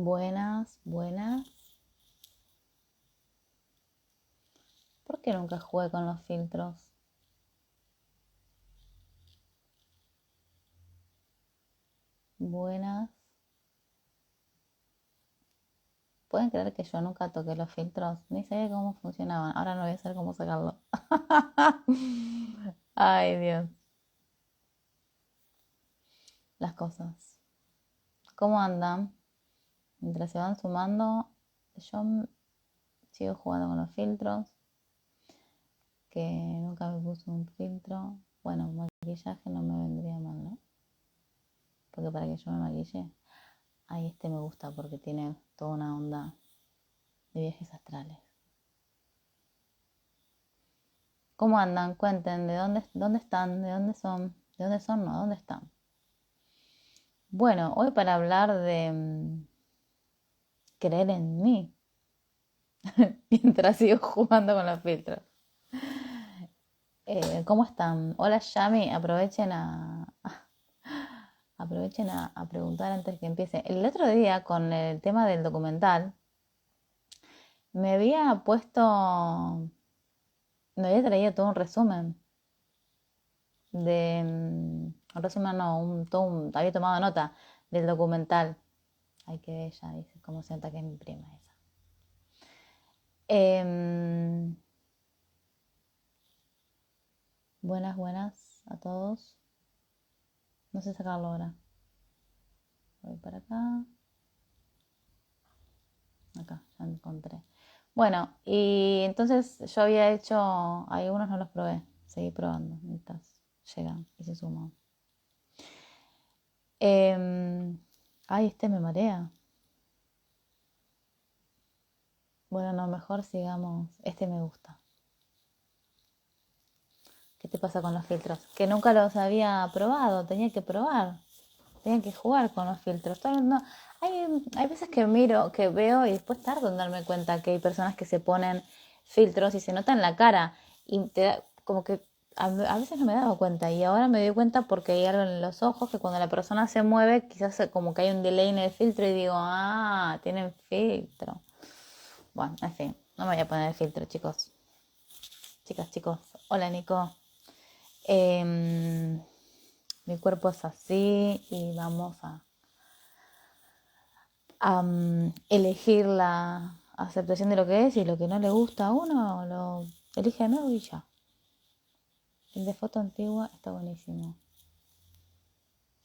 Buenas, buenas. ¿Por qué nunca jugué con los filtros? Buenas. ¿Pueden creer que yo nunca toqué los filtros? Ni sabía cómo funcionaban. Ahora no voy a saber cómo sacarlo. Ay, Dios. Las cosas. ¿Cómo andan? Mientras se van sumando, yo sigo jugando con los filtros. Que nunca me puse un filtro. Bueno, maquillaje no me vendría mal, ¿no? Porque para que yo me maquille. Ay, este me gusta porque tiene toda una onda de viajes astrales. ¿Cómo andan? Cuenten, ¿dónde están? ¿De dónde son? ¿De dónde son? No, ¿dónde están? Bueno, hoy para hablar de creer en mí, mientras sigo jugando con los filtros. ¿Cómo están? Hola Yami, aprovechen a preguntar antes que empiece. El otro día con el tema del documental, me había puesto, me había traído todo un resumen de, un resumen no, había tomado nota del documental. Ay, qué bella, dice, cómo se nota que es mi prima esa. Em, buenas, buenas a todos. No sé sacarlo ahora. Voy para acá. Acá, ya encontré. Bueno, y entonces yo había hecho, algunos no los probé. Seguí probando mientras llegan y se suman. Ay, este me marea. Bueno, no, mejor sigamos. Este me gusta. ¿Qué te pasa con los filtros? Que nunca los había probado, tenía que probar. Tenía que jugar con los filtros. No, hay veces que miro, que veo y después tardo en darme cuenta que hay personas que se ponen filtros y se nota en la cara. Y te da, como que a veces no me he dado cuenta. Y ahora me doy cuenta porque hay algo en los ojos que cuando la persona se mueve, quizás como que hay un delay en el filtro y digo, ah, tienen filtro. Bueno, en fin, no me voy a poner el filtro, chicos. Chicas, chicos. Hola, Nico. Em, Mi cuerpo es así y vamos a elegir la aceptación de lo que es y lo que no le gusta a uno lo elige de nuevo y ya. El de foto antigua está buenísimo.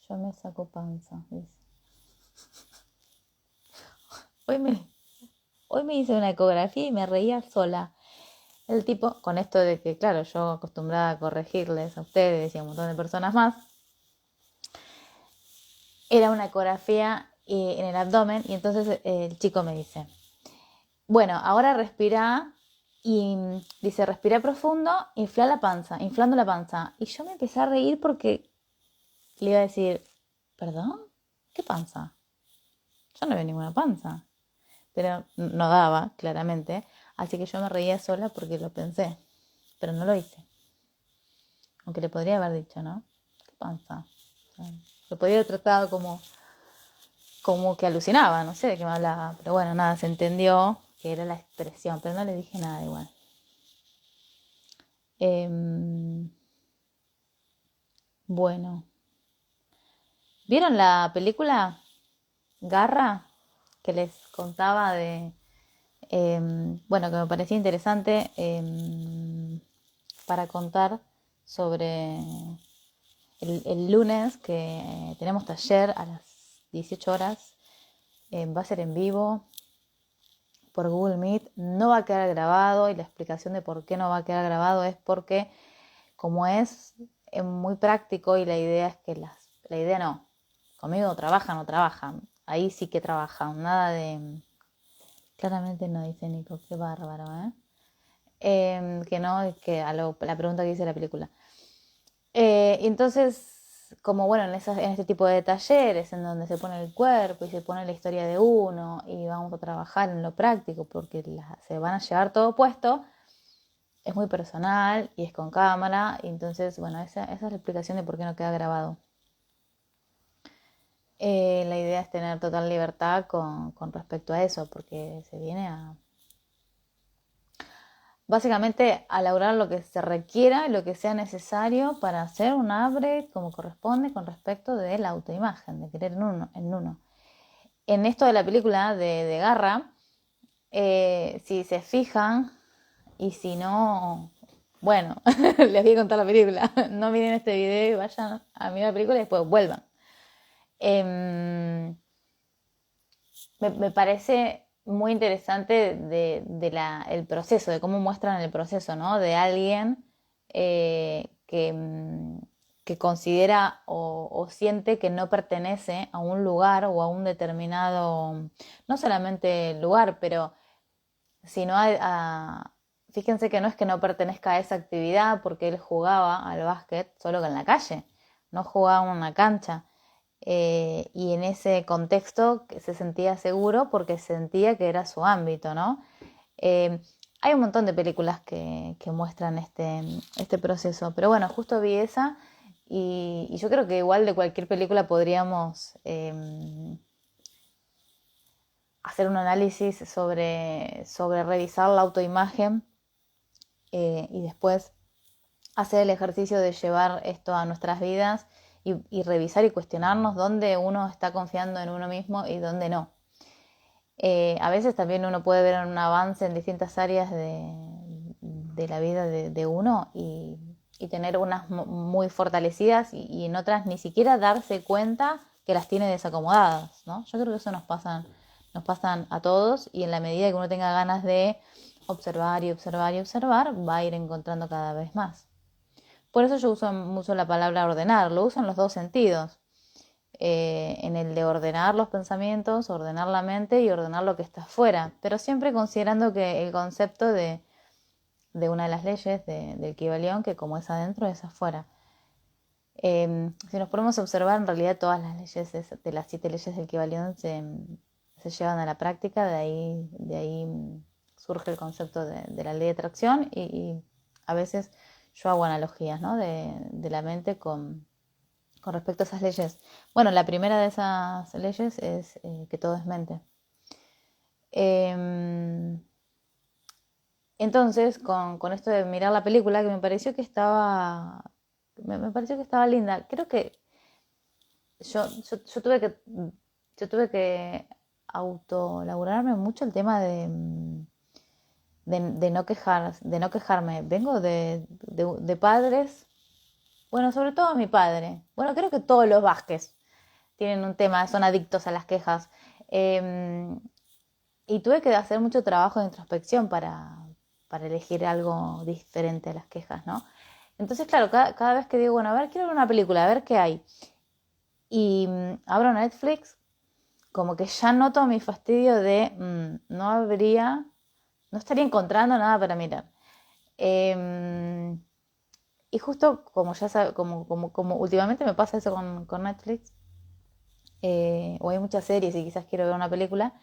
Yo me saco panza, dice. Hoy me, hoy me hice una ecografía y me reía sola. El tipo, con esto de que, claro, yo acostumbrada a corregirles a ustedes y a un montón de personas más, era una ecografía en el abdomen y entonces el chico me dice, bueno, ahora respira y dice, respira profundo, inflando la panza. Y yo me empecé a reír porque le iba a decir, ¿perdón? ¿Qué panza? Yo no veo ninguna panza. Pero no daba, claramente. Así que yo me reía sola porque lo pensé. Pero no lo hice. Aunque le podría haber dicho, ¿no? ¿Qué panza? Lo podría haber tratado como que alucinaba, no sé de qué me hablaba. Pero bueno, nada, se entendió que era la expresión. Pero no le dije nada igual. Bueno, ¿vieron la película Garra? Que les contaba bueno, que me parecía interesante para contar sobre el lunes que tenemos taller a las 18 horas. Va a ser en vivo por Google Meet. No va a quedar grabado y la explicación de por qué no va a quedar grabado es porque como es muy práctico y la idea es que la idea no, conmigo trabajan o trabajan, ahí sí que trabajan, nada de, claramente no dice Nico, qué bárbaro, que no, que la pregunta que dice la película. Entonces, como bueno, en este tipo de talleres en donde se pone el cuerpo y se pone la historia de uno y vamos a trabajar en lo práctico porque se van a llevar todo puesto, es muy personal y es con cámara. Y entonces, bueno, esa es la explicación de por qué no queda grabado. La idea es tener total libertad con respecto a eso, porque se viene básicamente a lograr lo que se requiera y lo que sea necesario para hacer un upgrade como corresponde con respecto de la autoimagen, de querer en uno. En esto de la película de Garra, si se fijan, y si no, bueno, les voy a contar la película. No miren este video y vayan a mirar la película y después vuelvan. Me parece muy interesante el proceso, de cómo muestran el proceso, ¿no? De alguien que considera o siente que no pertenece a un lugar o a un determinado, no solamente lugar, pero sino fíjense que no es que no pertenezca a esa actividad porque él jugaba al básquet solo que en la calle, no jugaba en una cancha. Y en ese contexto se sentía seguro porque sentía que era su ámbito, ¿no? Eh, Hay un montón de películas que muestran este proceso, pero bueno, justo vi esa y yo creo que igual de cualquier película podríamos hacer un análisis sobre revisar la autoimagen y después hacer el ejercicio de llevar esto a nuestras vidas y revisar y cuestionarnos dónde uno está confiando en uno mismo y dónde no. A veces también uno puede ver un avance en distintas áreas de la vida de uno y tener unas muy fortalecidas y en otras ni siquiera darse cuenta que las tiene desacomodadas, ¿no? Yo creo que eso nos pasan a todos y en la medida que uno tenga ganas de observar y observar y observar, va a ir encontrando cada vez más. Por eso yo uso mucho la palabra ordenar, lo uso en los dos sentidos. En el de ordenar los pensamientos, ordenar la mente y ordenar lo que está afuera, pero siempre considerando que el concepto de una de las leyes del Kybalión, que como es adentro, es afuera. Si nos ponemos a observar, en realidad todas las leyes de las 7 leyes del Kybalión se llevan a la práctica, de ahí surge el concepto de la ley de atracción y a veces yo hago analogías, ¿no? de la mente con respecto a esas leyes. Bueno, la primera de esas leyes es que todo es mente. Entonces, con esto de mirar la película, que me pareció que estaba linda. Creo que yo tuve que autolaborarme mucho el tema de no quejarme. Vengo de padres, bueno, sobre todo mi padre. Bueno, creo que todos los Vázquez tienen un tema, son adictos a las quejas. Eh, y tuve que hacer mucho trabajo de introspección para elegir algo diferente a las quejas, ¿no? Entonces, claro, cada vez que digo, bueno, a ver, quiero ver una película, a ver qué hay. Y abro Netflix, como que ya noto mi fastidio de no estaría encontrando nada para mirar. Eh, y justo como ya como últimamente me pasa eso con Netflix, o hay muchas series y quizás quiero ver una película,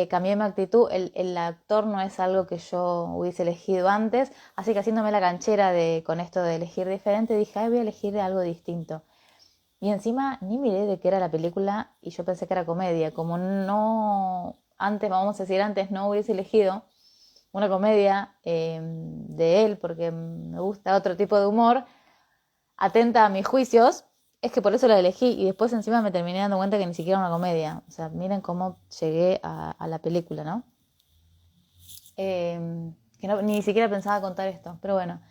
cambié mi actitud, el actor no es algo que yo hubiese elegido antes, así que haciéndome la canchera con esto de elegir diferente, dije, ay, voy a elegir algo distinto. Y encima ni miré de qué era la película y yo pensé que era comedia, como no, vamos a decir, antes no hubiese elegido una comedia de él porque me gusta otro tipo de humor, atenta a mis juicios, es que por eso la elegí y después encima me terminé dando cuenta que ni siquiera era una comedia. O sea, miren cómo llegué a la película, ¿no? Que ni siquiera pensaba contar esto, pero bueno.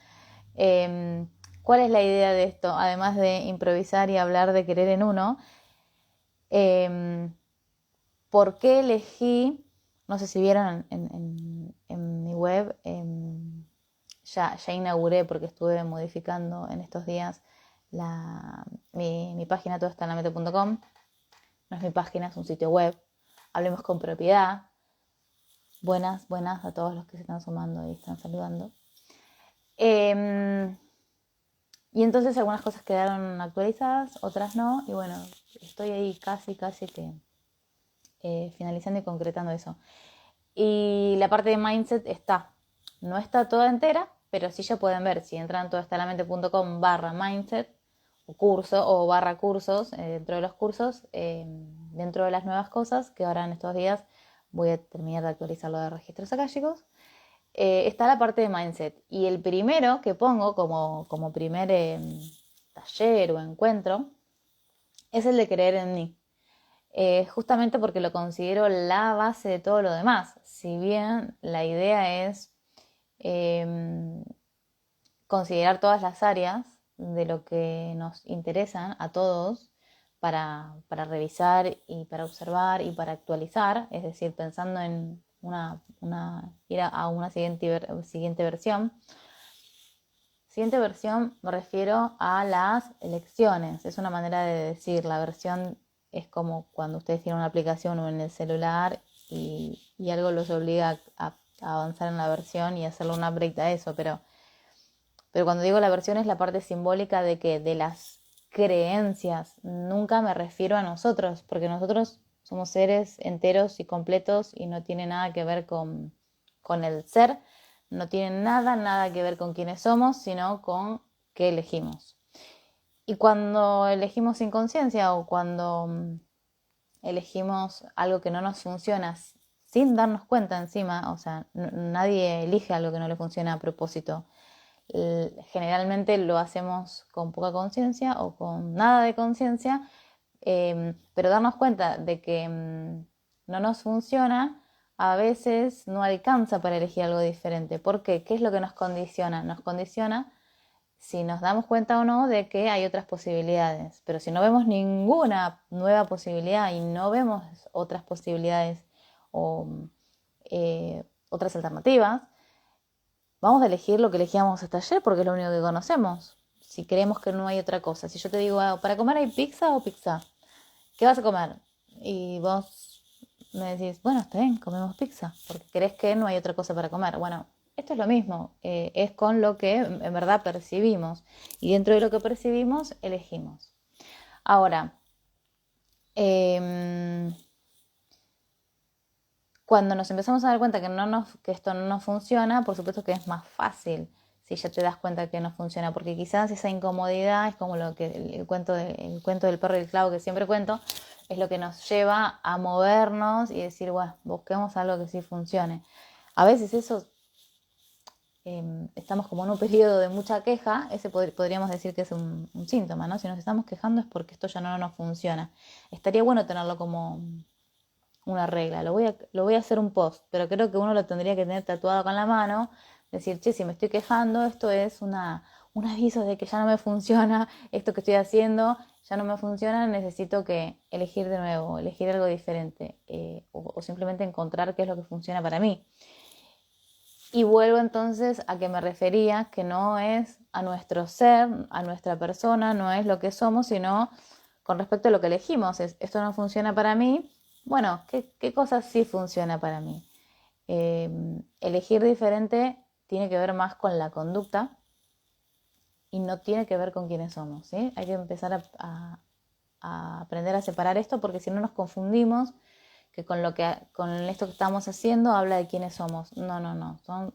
¿Cuál es la idea de esto? Además de improvisar y hablar de querer en uno, eh, ¿por qué elegí? No sé si vieron en mi web, ya inauguré porque estuve modificando en estos días mi página todoestanlamete.com. No es mi página, es un sitio web. Hablemos con propiedad. Buenas a todos los que se están sumando y están saludando. Y entonces algunas cosas quedaron actualizadas, otras no. Y bueno, estoy ahí casi que finalizando y concretando eso. Y la parte de mindset no está toda entera, pero sí ya pueden ver, si entran todoestalamente.com/mindset o curso o barra cursos, dentro de los cursos, dentro de las nuevas cosas que ahora en estos días voy a terminar de actualizar lo de registros akáshicos, está la parte de mindset. Y el primero que pongo como primer taller o encuentro es el de creer en mí. Justamente porque lo considero la base de todo lo demás. Si bien la idea es considerar todas las áreas de lo que nos interesan a todos para revisar y para observar y para actualizar, es decir, pensando en ir a una siguiente versión. Siguiente versión me refiero a las lecciones, es una manera de decir, la versión es como cuando ustedes tienen una aplicación o en el celular y algo los obliga a avanzar en la versión y hacerle un upgrade a eso, pero cuando digo la versión es la parte simbólica de que de las creencias, nunca me refiero a nosotros, porque nosotros somos seres enteros y completos y no tiene nada que ver con el ser, no tiene nada que ver con quiénes somos, sino con qué elegimos. Y cuando elegimos sin conciencia o cuando elegimos algo que no nos funciona sin darnos cuenta encima, o sea, nadie elige algo que no le funciona a propósito. Generalmente lo hacemos con poca conciencia o con nada de conciencia, pero darnos cuenta de que no nos funciona a veces no alcanza para elegir algo diferente. ¿Por qué? ¿Qué es lo que nos condiciona? Nos condiciona si nos damos cuenta o no de que hay otras posibilidades. Pero si no vemos ninguna nueva posibilidad y no vemos otras posibilidades o otras alternativas, vamos a elegir lo que elegíamos hasta ayer porque es lo único que conocemos. Si creemos que no hay otra cosa. Si yo te digo, ¿para comer hay pizza o pizza? ¿Qué vas a comer? Y vos me decís, bueno, está bien, comemos pizza, porque crees que no hay otra cosa para comer. Bueno, esto es lo mismo, es con lo que en verdad percibimos. Y dentro de lo que percibimos, elegimos. Ahora, cuando nos empezamos a dar cuenta que esto no nos funciona, por supuesto que es más fácil si ya te das cuenta que no funciona, porque quizás esa incomodidad es como lo que el cuento del perro y el clavo que siempre cuento, es lo que nos lleva a movernos y decir, bueno, busquemos algo que sí funcione. A veces eso, estamos como en un periodo de mucha queja, ese podríamos decir que es un síntoma, ¿no? Si nos estamos quejando es porque esto ya no nos funciona. Estaría bueno tenerlo como una regla, lo voy a hacer un post, pero creo que uno lo tendría que tener tatuado con la mano, decir, che, si me estoy quejando, esto es un aviso de que ya no me funciona, esto que estoy haciendo ya no me funciona, necesito que elegir de nuevo, elegir algo diferente, o simplemente encontrar qué es lo que funciona para mí. Y vuelvo entonces a que me refería que no es a nuestro ser, a nuestra persona, no es lo que somos, sino con respecto a lo que elegimos. Esto no funciona para mí. Bueno, ¿qué cosa sí funciona para mí? Elegir diferente tiene que ver más con la conducta y no tiene que ver con quiénes somos, ¿sí? Hay que empezar a aprender a separar esto porque si no nos confundimos que con esto que estamos haciendo habla de quiénes somos. No, son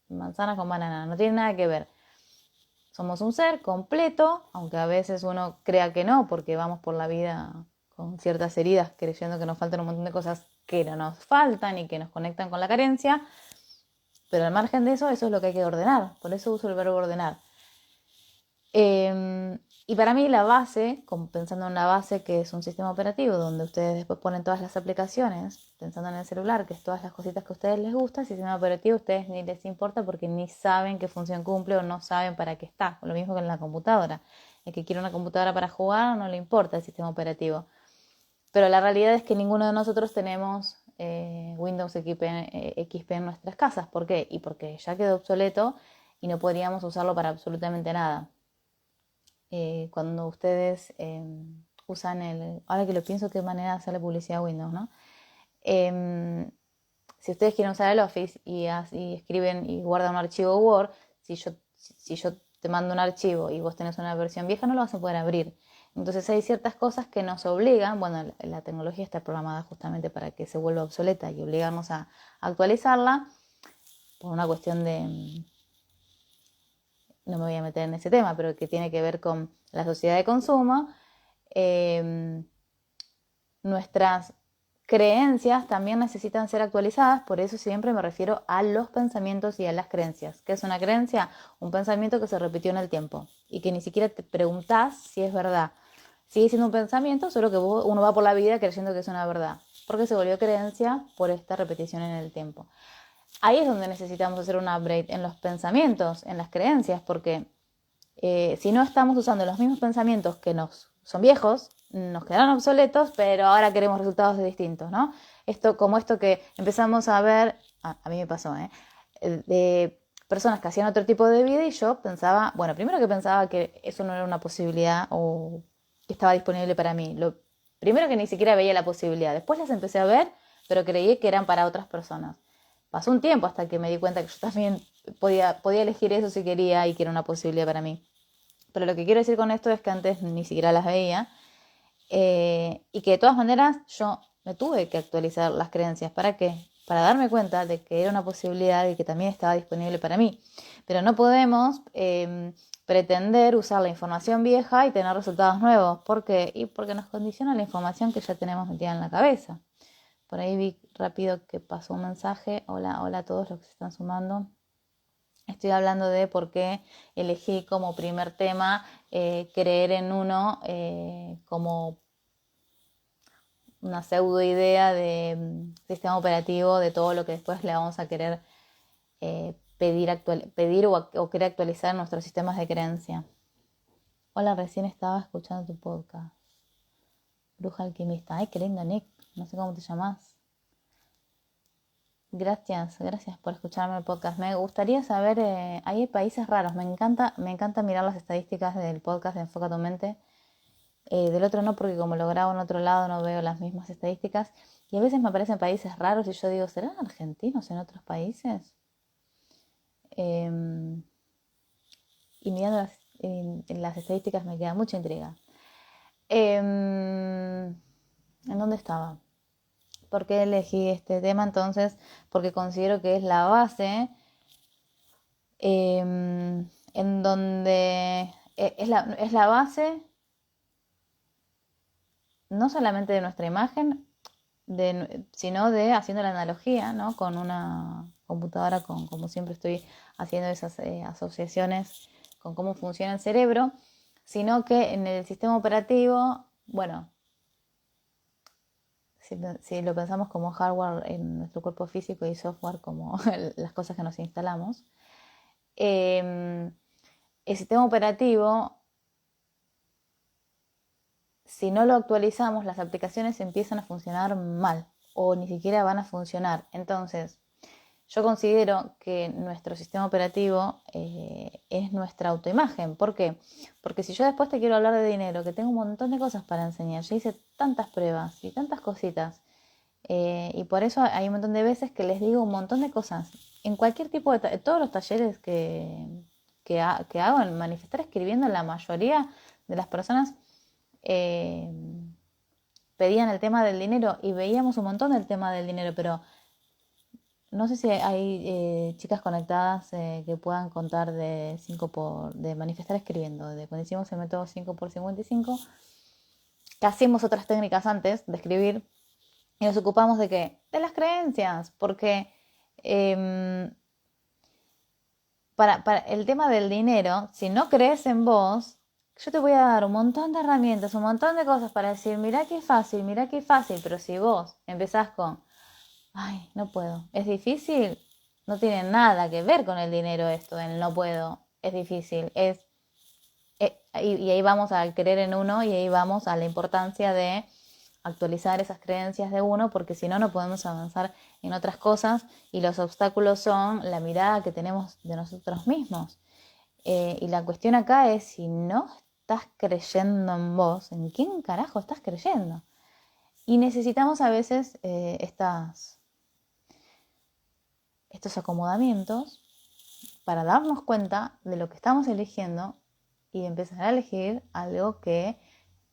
manzanas con banana, no tiene nada que ver. Somos un ser completo, aunque a veces uno crea que no, porque vamos por la vida con ciertas heridas creyendo que nos faltan un montón de cosas que no nos faltan y que nos conectan con la carencia, pero al margen de eso, eso es lo que hay que ordenar, por eso uso el verbo ordenar. Y para mí la base, como pensando en la base que es un sistema operativo donde ustedes después ponen todas las aplicaciones, pensando en el celular, que es todas las cositas que a ustedes les gusta, el sistema operativo a ustedes ni les importa porque ni saben qué función cumple o no saben para qué está, lo mismo que en la computadora. El que quiere una computadora para jugar no le importa el sistema operativo. Pero la realidad es que ninguno de nosotros tenemos Windows XP en nuestras casas. ¿Por qué? Y porque ya quedó obsoleto y no podríamos usarlo para absolutamente nada. Cuando ustedes usan ahora que lo pienso, qué manera de hacerle publicidad a Windows, ¿no? Si ustedes quieren usar el Office y escriben y guardan un archivo Word, si yo te mando un archivo y vos tenés una versión vieja, no lo vas a poder abrir. Entonces hay ciertas cosas que nos obligan, bueno, la tecnología está programada justamente para que se vuelva obsoleta y obligarnos a actualizarla por una cuestión no me voy a meter en ese tema, pero que tiene que ver con la sociedad de consumo, nuestras creencias también necesitan ser actualizadas, por eso siempre me refiero a los pensamientos y a las creencias. ¿Qué es una creencia? Un pensamiento que se repitió en el tiempo y que ni siquiera te preguntás si es verdad. Sigue siendo un pensamiento, solo que uno va por la vida creyendo que es una verdad, porque se volvió creencia por esta repetición en el tiempo. Ahí es donde necesitamos hacer un upgrade en los pensamientos, en las creencias, porque si no estamos usando los mismos pensamientos que son viejos, nos quedaron obsoletos, pero ahora queremos resultados distintos, ¿no? Como esto que empezamos a ver, a mí me pasó, de personas que hacían otro tipo de vida y yo pensaba, bueno, primero que pensaba que eso no era una posibilidad o que estaba disponible para mí. Primero que ni siquiera veía la posibilidad, después las empecé a ver, pero creí que eran para otras personas. Pasó un tiempo hasta que me di cuenta que yo también podía elegir eso si quería y que era una posibilidad para mí. Pero lo que quiero decir con esto es que antes ni siquiera las veía y que de todas maneras yo me tuve que actualizar las creencias. ¿Para qué? Para darme cuenta de que era una posibilidad y que también estaba disponible para mí. Pero no podemos pretender usar la información vieja y tener resultados nuevos. ¿Por qué? Y porque nos condiciona la información que ya tenemos metida en la cabeza. Por ahí vi rápido que pasó un mensaje. Hola a todos los que se están sumando. Estoy hablando de por qué elegí como primer tema creer en uno como una pseudo idea de sistema operativo de todo lo que después le vamos a querer pedir o querer actualizar en nuestros sistemas de creencia. Hola, recién estaba escuchando tu podcast. Bruja alquimista. Ay, qué lindo, Nick. No sé cómo te llamas. Gracias por escucharme el podcast. Me gustaría saber, hay países raros, me encanta mirar las estadísticas del podcast de Enfoca tu Mente. Del otro no, porque como lo grabo en otro lado no veo las mismas estadísticas. Y a veces me aparecen países raros y yo digo, ¿serán argentinos en otros países? Y mirando las estadísticas me queda mucha intriga. ¿En dónde estaba? ¿Por qué elegí este tema entonces? Porque considero que es la base en donde es la base no solamente de nuestra imagen, sino de haciendo la analogía, ¿no? Con una computadora, como siempre estoy haciendo esas asociaciones con cómo funciona el cerebro, sino que en el sistema operativo, bueno, si lo pensamos como hardware en nuestro cuerpo físico y software como las cosas que nos instalamos, el sistema operativo, si no lo actualizamos, las aplicaciones empiezan a funcionar mal o ni siquiera van a funcionar. Entonces, yo considero que nuestro sistema operativo es nuestra autoimagen. ¿Por qué? Porque si yo después te quiero hablar de dinero, que tengo un montón de cosas para enseñar, yo hice tantas pruebas y tantas cositas, y por eso hay un montón de veces que les digo un montón de cosas. En cualquier tipo de todos los talleres que hago, en manifestar escribiendo, la mayoría de las personas pedían el tema del dinero y veíamos un montón del tema del dinero, pero no sé si hay chicas conectadas que puedan contar de manifestar escribiendo, de cuando hicimos el método 5x55, que hacíamos otras técnicas antes de escribir y nos ocupamos de qué? De las creencias, porque para el tema del dinero, si no crees en vos, yo te voy a dar un montón de herramientas, un montón de cosas para decir, mirá qué fácil, pero si vos empezás con, ay, no puedo, es difícil, no tiene nada que ver con el dinero esto, el no puedo, es difícil, y ahí vamos al creer en uno y ahí vamos a la importancia de actualizar esas creencias de uno, porque si no, no podemos avanzar en otras cosas y los obstáculos son la mirada que tenemos de nosotros mismos. Y la cuestión acá es, si no estás creyendo en vos, ¿en quién carajo estás creyendo? Y necesitamos a veces estos acomodamientos para darnos cuenta de lo que estamos eligiendo y empezar a elegir algo que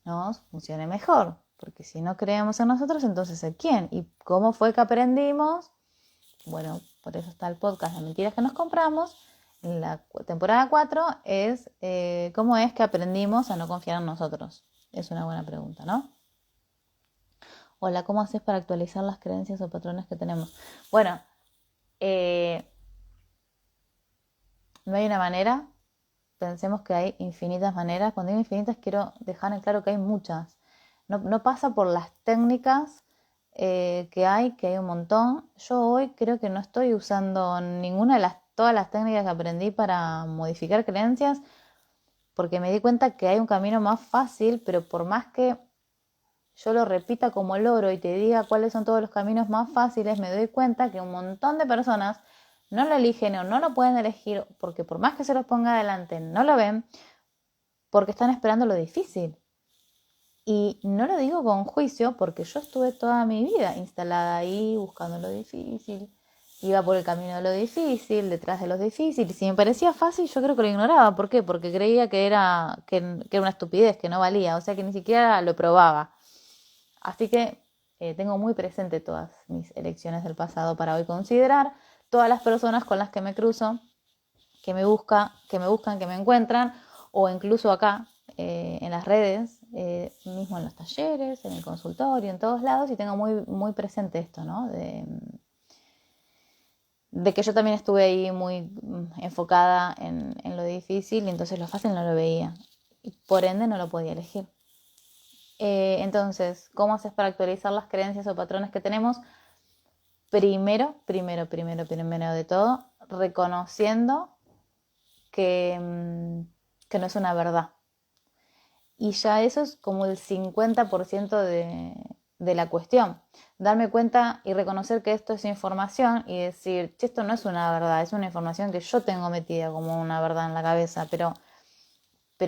nos funcione mejor. Porque si no creemos en nosotros, entonces ¿en quién? ¿Y cómo fue que aprendimos? Bueno, por eso está el podcast de mentiras que nos compramos, en la temporada 4 es cómo es que aprendimos a no confiar en nosotros. Es una buena pregunta, ¿no? Hola, ¿cómo haces para actualizar las creencias o patrones que tenemos? Bueno, no hay una manera. Pensemos que hay infinitas maneras. Cuando digo infinitas quiero dejar en claro que hay muchas. No pasa por las técnicas que hay un montón. Yo hoy creo que no estoy usando ninguna de todas las técnicas que aprendí para modificar creencias, porque me di cuenta que hay un camino más fácil, pero por más que yo lo repita como loro y te diga cuáles son todos los caminos más fáciles, me doy cuenta que un montón de personas no lo eligen o no lo pueden elegir porque por más que se los ponga adelante no lo ven porque están esperando lo difícil. Y no lo digo con juicio porque yo estuve toda mi vida instalada ahí buscando lo difícil. Iba por el camino de lo difícil, detrás de lo difícil. Y si me parecía fácil, yo creo que lo ignoraba. ¿Por qué? Porque creía que era una estupidez, que no valía. O sea, que ni siquiera lo probaba. Así que tengo muy presente todas mis elecciones del pasado para hoy considerar todas las personas con las que me cruzo, que me buscan, que me encuentran, o incluso acá en las redes, mismo en los talleres, en el consultorio, en todos lados, y tengo muy, muy presente esto, ¿no? De que yo también estuve ahí muy enfocada en lo difícil y entonces lo fácil no lo veía. Y por ende no lo podía elegir. Entonces, ¿cómo haces para actualizar las creencias o patrones que tenemos? Primero de todo, reconociendo que no es una verdad. Y ya eso es como el 50% de la cuestión. Darme cuenta y reconocer que esto es información y decir, che, esto no es una verdad, es una información que yo tengo metida como una verdad en la cabeza, pero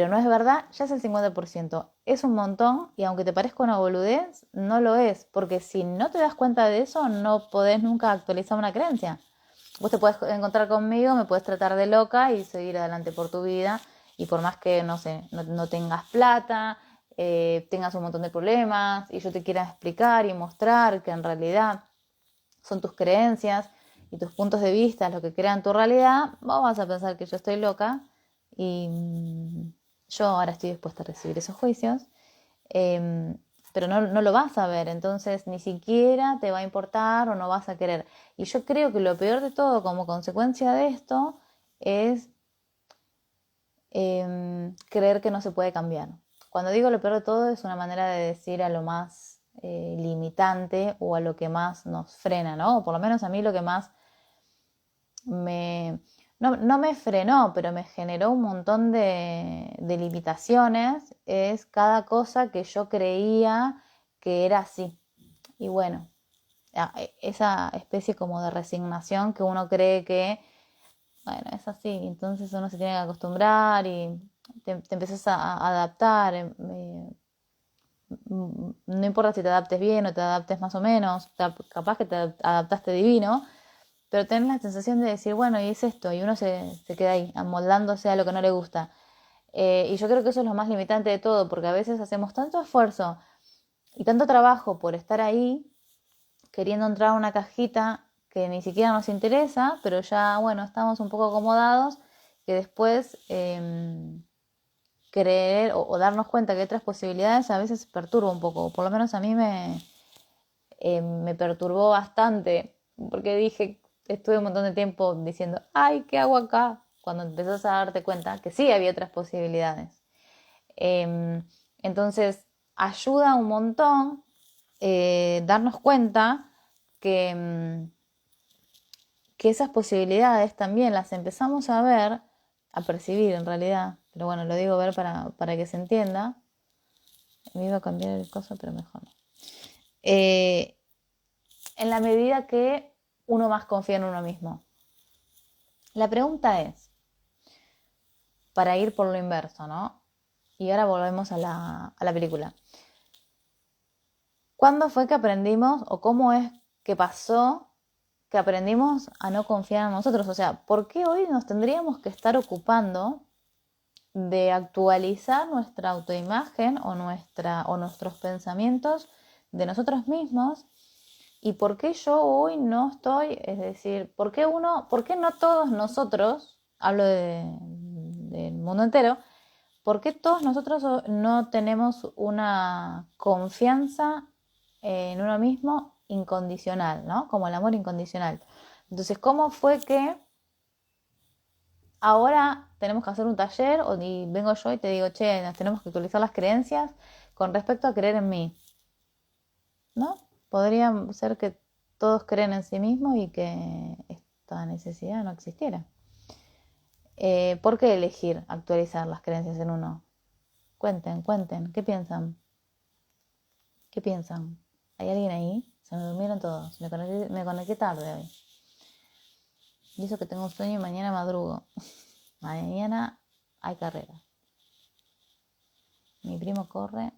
no es verdad, ya es el 50%. Es un montón y aunque te parezca una boludez, no lo es, porque si no te das cuenta de eso, no podés nunca actualizar una creencia. Vos te puedes encontrar conmigo, me puedes tratar de loca y seguir adelante por tu vida, y por más que, no sé, no tengas plata, tengas un montón de problemas, y yo te quiera explicar y mostrar que en realidad son tus creencias y tus puntos de vista lo que crean tu realidad, vos vas a pensar que yo estoy loca y yo ahora estoy dispuesta a recibir esos juicios, pero no lo vas a ver, entonces ni siquiera te va a importar o no vas a querer. Y yo creo que lo peor de todo como consecuencia de esto es creer que no se puede cambiar. Cuando digo lo peor de todo es una manera de decir a lo más limitante o a lo que más nos frena, ¿no? O por lo menos a mí lo que más no me frenó, pero me generó un montón de limitaciones, es cada cosa que yo creía que era así. Y bueno, esa especie como de resignación que uno cree que, bueno, es así, entonces uno se tiene que acostumbrar y te empezás a adaptar. No importa si te adaptes bien o te adaptes más o menos, capaz que te adaptaste divino, pero tenés la sensación de decir, bueno, y es esto, y uno se queda ahí, amoldándose a lo que no le gusta. Y yo creo que eso es lo más limitante de todo, porque a veces hacemos tanto esfuerzo y tanto trabajo por estar ahí, queriendo entrar a una cajita que ni siquiera nos interesa, pero ya, bueno, estamos un poco acomodados, que después creer o darnos cuenta que hay otras posibilidades a veces perturba un poco, por lo menos a mí me perturbó bastante, porque estuve un montón de tiempo diciendo, ay, ¿qué hago acá? Cuando empezás a darte cuenta que sí había otras posibilidades. Entonces, ayuda un montón darnos cuenta que esas posibilidades también las empezamos a ver, a percibir en realidad, pero bueno, lo digo ver para que se entienda. Me iba a cambiar el coso, pero mejor no. En la medida que uno más confía en uno mismo. La pregunta es, para ir por lo inverso, ¿no? Y ahora volvemos a la película. ¿Cuándo fue que aprendimos o cómo es que pasó que aprendimos a no confiar en nosotros? O sea, ¿por qué hoy nos tendríamos que estar ocupando de actualizar nuestra autoimagen o nuestros pensamientos de nosotros mismos? ¿Y por qué yo hoy no estoy? Es decir, ¿por qué no todos nosotros hablo del mundo entero, ¿por qué todos nosotros no tenemos una confianza en uno mismo incondicional, ¿no? Como el amor incondicional. Entonces, ¿cómo fue que ahora tenemos que hacer un taller y vengo yo y te digo, che, nos tenemos que actualizar las creencias con respecto a creer en mí, ¿no? Podría ser que todos creen en sí mismos y que esta necesidad no existiera. ¿Por qué elegir actualizar las creencias en uno? Cuenten, ¿qué piensan? ¿Qué piensan? ¿Hay alguien ahí? Se me durmieron todos, me conecté tarde hoy. Y eso que tengo un sueño y mañana madrugo. Mañana hay carrera. Mi primo corre.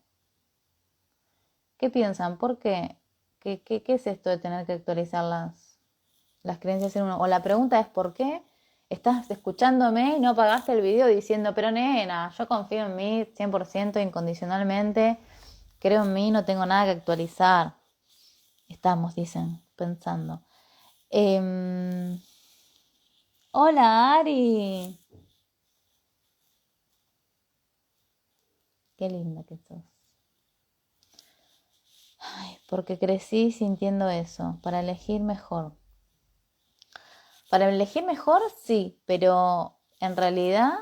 ¿Qué piensan? ¿Por qué? ¿Qué es esto de tener que actualizar las creencias en uno? O la pregunta es ¿por qué estás escuchándome y no apagaste el video diciendo, pero nena, yo confío en mí 100% incondicionalmente, creo en mí, no tengo nada que actualizar? Estamos, dicen, pensando. Hola, Ari. Qué linda que sos. Ay, porque crecí sintiendo eso, para elegir mejor. Para elegir mejor, sí, pero en realidad,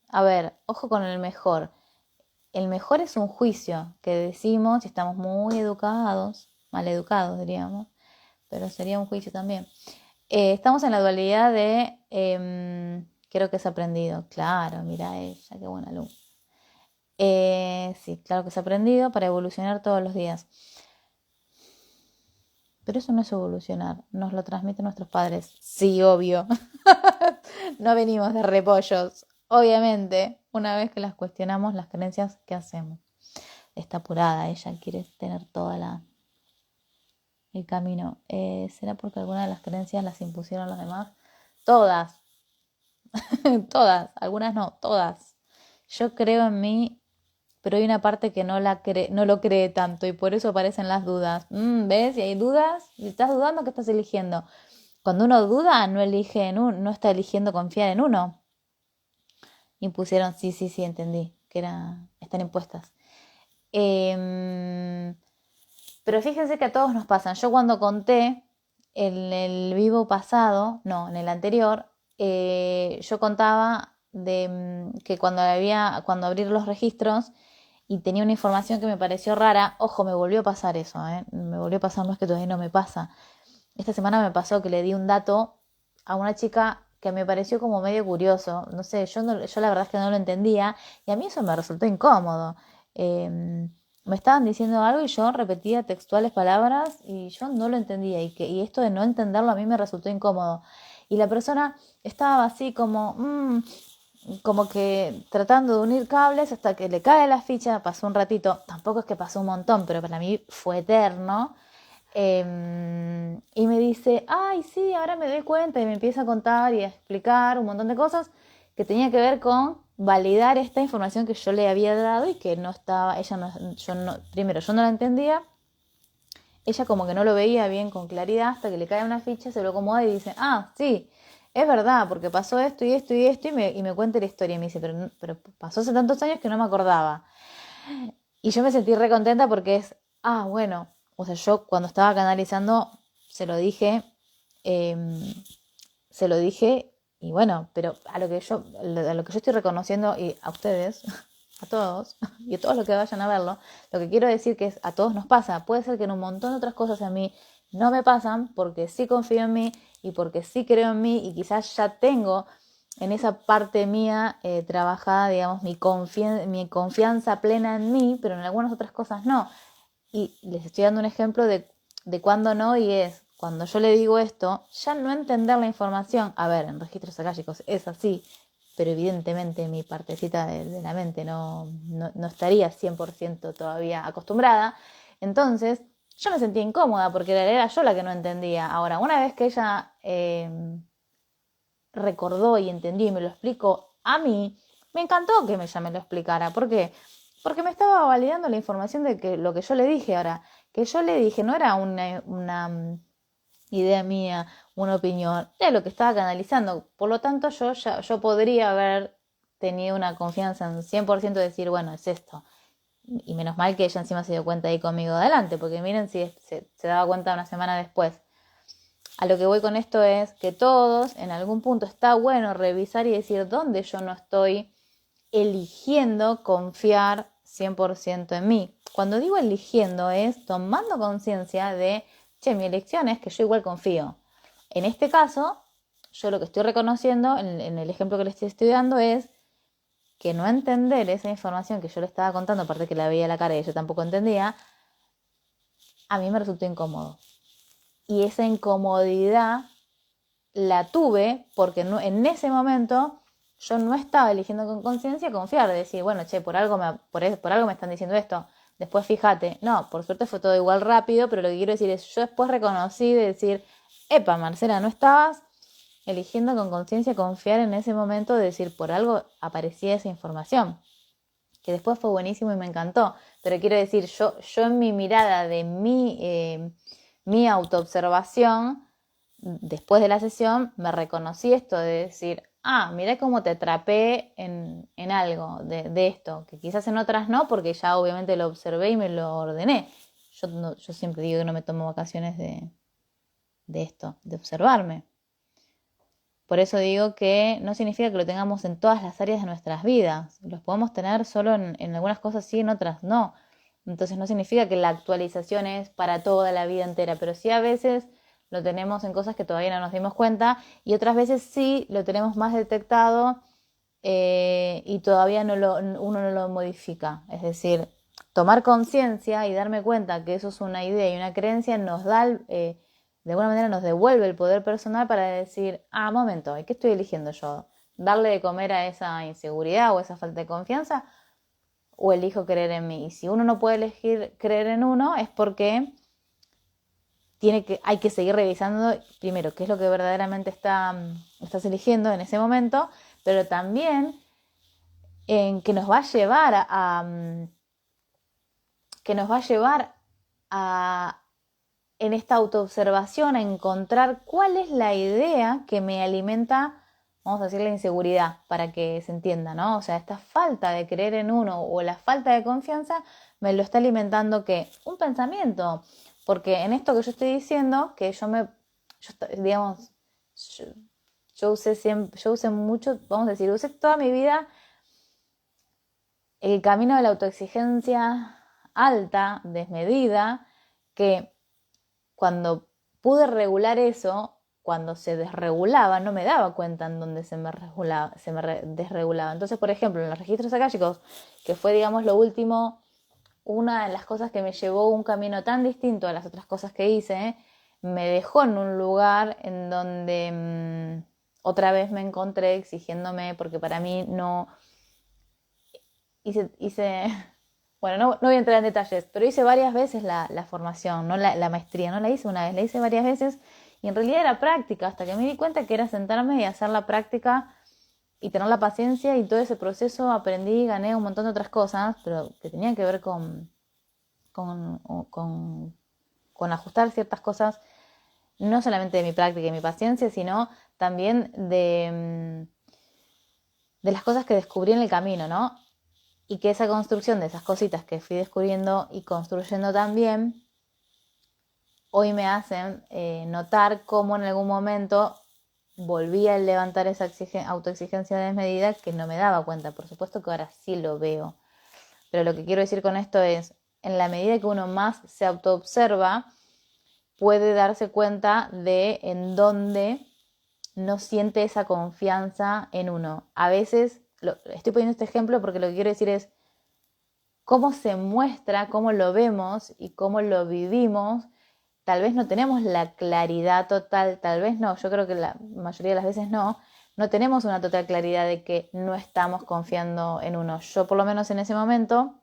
a ver, ojo con el mejor. El mejor es un juicio que decimos y estamos muy educados, mal educados diríamos, pero sería un juicio también. Estamos en la dualidad de creo que es aprendido. Claro, mira ella, qué buena luz. Sí, claro que es aprendido para evolucionar todos los días. Pero eso no es evolucionar, nos lo transmiten nuestros padres. Sí, obvio. No venimos de repollos. Obviamente, una vez que las cuestionamos, las creencias, ¿qué hacemos? Está apurada, ella quiere tener toda el camino. ¿Será porque alguna de las creencias las impusieron los demás? Todas, todas, algunas no, todas. Yo creo en mí, pero hay una parte que no lo cree tanto y por eso aparecen las dudas. ¿Ves? Si hay dudas, si estás dudando, ¿qué estás eligiendo? Cuando uno duda, no está eligiendo confiar en uno. Impusieron, sí, entendí, están impuestas. Pero fíjense que a todos nos pasan. Yo cuando conté en el vivo pasado, no, en el anterior, yo contaba de que cuando abrí los registros y tenía una información que me pareció rara, ojo, me volvió a pasar eso, me volvió a pasar, no es que todavía no me pasa. Esta semana me pasó que le di un dato a una chica que me pareció como medio curioso, no sé, yo la verdad es que no lo entendía y a mí eso me resultó incómodo. Me estaban diciendo algo y yo repetía textuales palabras y yo no lo entendía y esto de no entenderlo a mí me resultó incómodo. Y la persona estaba así como que tratando de unir cables hasta que le cae la ficha, pasó un ratito, tampoco es que pasó un montón, pero para mí fue eterno. Y me dice, ay, sí, ahora me doy cuenta y me empieza a contar y a explicar un montón de cosas que tenía que ver con validar esta información que yo le había dado y que no estaba, primero yo no la entendía, ella como que no lo veía bien con claridad hasta que le cae una ficha, se lo acomoda y dice, ah, sí, es verdad, porque pasó esto y esto y esto y me cuenta la historia y me dice, pero pasó hace tantos años que no me acordaba. Y yo me sentí re contenta porque bueno, o sea, yo cuando estaba canalizando se lo dije, se lo dije y bueno, pero a lo que yo estoy reconociendo y a ustedes, a todos y a todos los que vayan a verlo, lo que quiero decir que a todos nos pasa. Puede ser que en un montón de otras cosas a mí no me pasan porque sí confío en mí y porque sí creo en mí y quizás ya tengo en esa parte mía trabajada, digamos, mi confianza plena en mí, pero en algunas otras cosas no. Y les estoy dando un ejemplo de cuándo no, y es cuando yo le digo esto, ya no entender la información. A ver, en registros akáshicos es así, pero evidentemente mi partecita de la mente no estaría 100% todavía acostumbrada. Entonces, yo me sentía incómoda porque era yo la que no entendía. Ahora, una vez que ella recordó y entendió y me lo explicó a mí, me encantó que ella me lo explicara. ¿Por qué? Porque me estaba validando la información de que lo que yo le dije. Ahora, que yo le dije no era idea mía, una opinión, era lo que estaba canalizando. Por lo tanto, yo podría haber tenido una confianza en 100% de decir, bueno, es esto. Y menos mal que ella encima se dio cuenta ahí conmigo adelante, porque miren si se daba cuenta una semana después. A lo que voy con esto es que todos, en algún punto, está bueno revisar y decir dónde yo no estoy eligiendo confiar 100% en mí. Cuando digo eligiendo es tomando conciencia de, che, mi elección es que yo igual confío. En este caso, yo lo que estoy reconociendo, en el ejemplo que le estoy estudiando, es que no entender esa información que yo le estaba contando, aparte que la veía a la cara y ella tampoco entendía, a mí me resultó incómodo. Y esa incomodidad la tuve porque en ese momento yo no estaba eligiendo con conciencia confiar, de decir, bueno, che, por algo me están diciendo esto. Después fíjate, no, por suerte fue todo igual rápido, pero lo que quiero decir es, yo después reconocí de decir, epa, Marcela, no estabas eligiendo con conciencia confiar en ese momento, de decir, por algo aparecía esa información, que después fue buenísimo y me encantó. Pero quiero decir, yo en mi mirada de mi autoobservación, después de la sesión, me reconocí esto de decir, mirá cómo te atrapé en algo de esto, que quizás en otras no, porque ya obviamente lo observé y me lo ordené. Yo siempre digo que no me tomo vacaciones de esto, de observarme. Por eso digo que no significa que lo tengamos en todas las áreas de nuestras vidas. Los podemos tener solo en algunas cosas sí, en otras no. Entonces no significa que la actualización es para toda la vida entera, pero sí a veces lo tenemos en cosas que todavía no nos dimos cuenta y otras veces sí lo tenemos más detectado y todavía uno no lo modifica. Es decir, tomar conciencia y darme cuenta que eso es una idea y una creencia nos da de alguna manera nos devuelve el poder personal para decir, momento, ¿qué estoy eligiendo yo? ¿Darle de comer a esa inseguridad o esa falta de confianza? ¿O elijo creer en mí? Y si uno no puede elegir creer en uno es porque hay que seguir revisando primero qué es lo que verdaderamente estás eligiendo en ese momento, pero también en que nos va a llevar en esta autoobservación a encontrar cuál es la idea que me alimenta, vamos a decir, la inseguridad, para que se entienda, ¿no? O sea, esta falta de creer en uno o la falta de confianza me lo está alimentando ¿qué? Un pensamiento. Porque en esto que yo estoy diciendo, que digamos, yo usé mucho, vamos a decir, usé toda mi vida el camino de la autoexigencia alta, desmedida, que cuando pude regular eso, cuando se desregulaba, no me daba cuenta en dónde se me desregulaba. Entonces, por ejemplo, en los registros akáshicos, que fue, digamos, lo último, una de las cosas que me llevó un camino tan distinto a las otras cosas que hice, me dejó en un lugar en donde otra vez me encontré exigiéndome, porque para mí no hice bueno, no voy a entrar en detalles, pero hice varias veces la formación, no la maestría, no la hice una vez, la hice varias veces y en realidad era práctica, hasta que me di cuenta que era sentarme y hacer la práctica y tener la paciencia, y todo ese proceso aprendí y gané un montón de otras cosas, pero que tenían que ver con ajustar ciertas cosas, no solamente de mi práctica y mi paciencia, sino también de las cosas que descubrí en el camino, ¿no? Y que esa construcción de esas cositas que fui descubriendo y construyendo también, hoy me hacen notar cómo en algún momento volví a levantar esa autoexigencia desmedida que no me daba cuenta. Por supuesto que ahora sí lo veo. Pero lo que quiero decir con esto es, en la medida que uno más se autoobserva, puede darse cuenta de en dónde no siente esa confianza en uno. A veces, estoy poniendo este ejemplo porque lo que quiero decir es cómo se muestra, cómo lo vemos y cómo lo vivimos. Tal vez no tenemos la claridad total, tal vez no, yo creo que la mayoría de las veces no tenemos una total claridad de que no estamos confiando en uno. Yo por lo menos en ese momento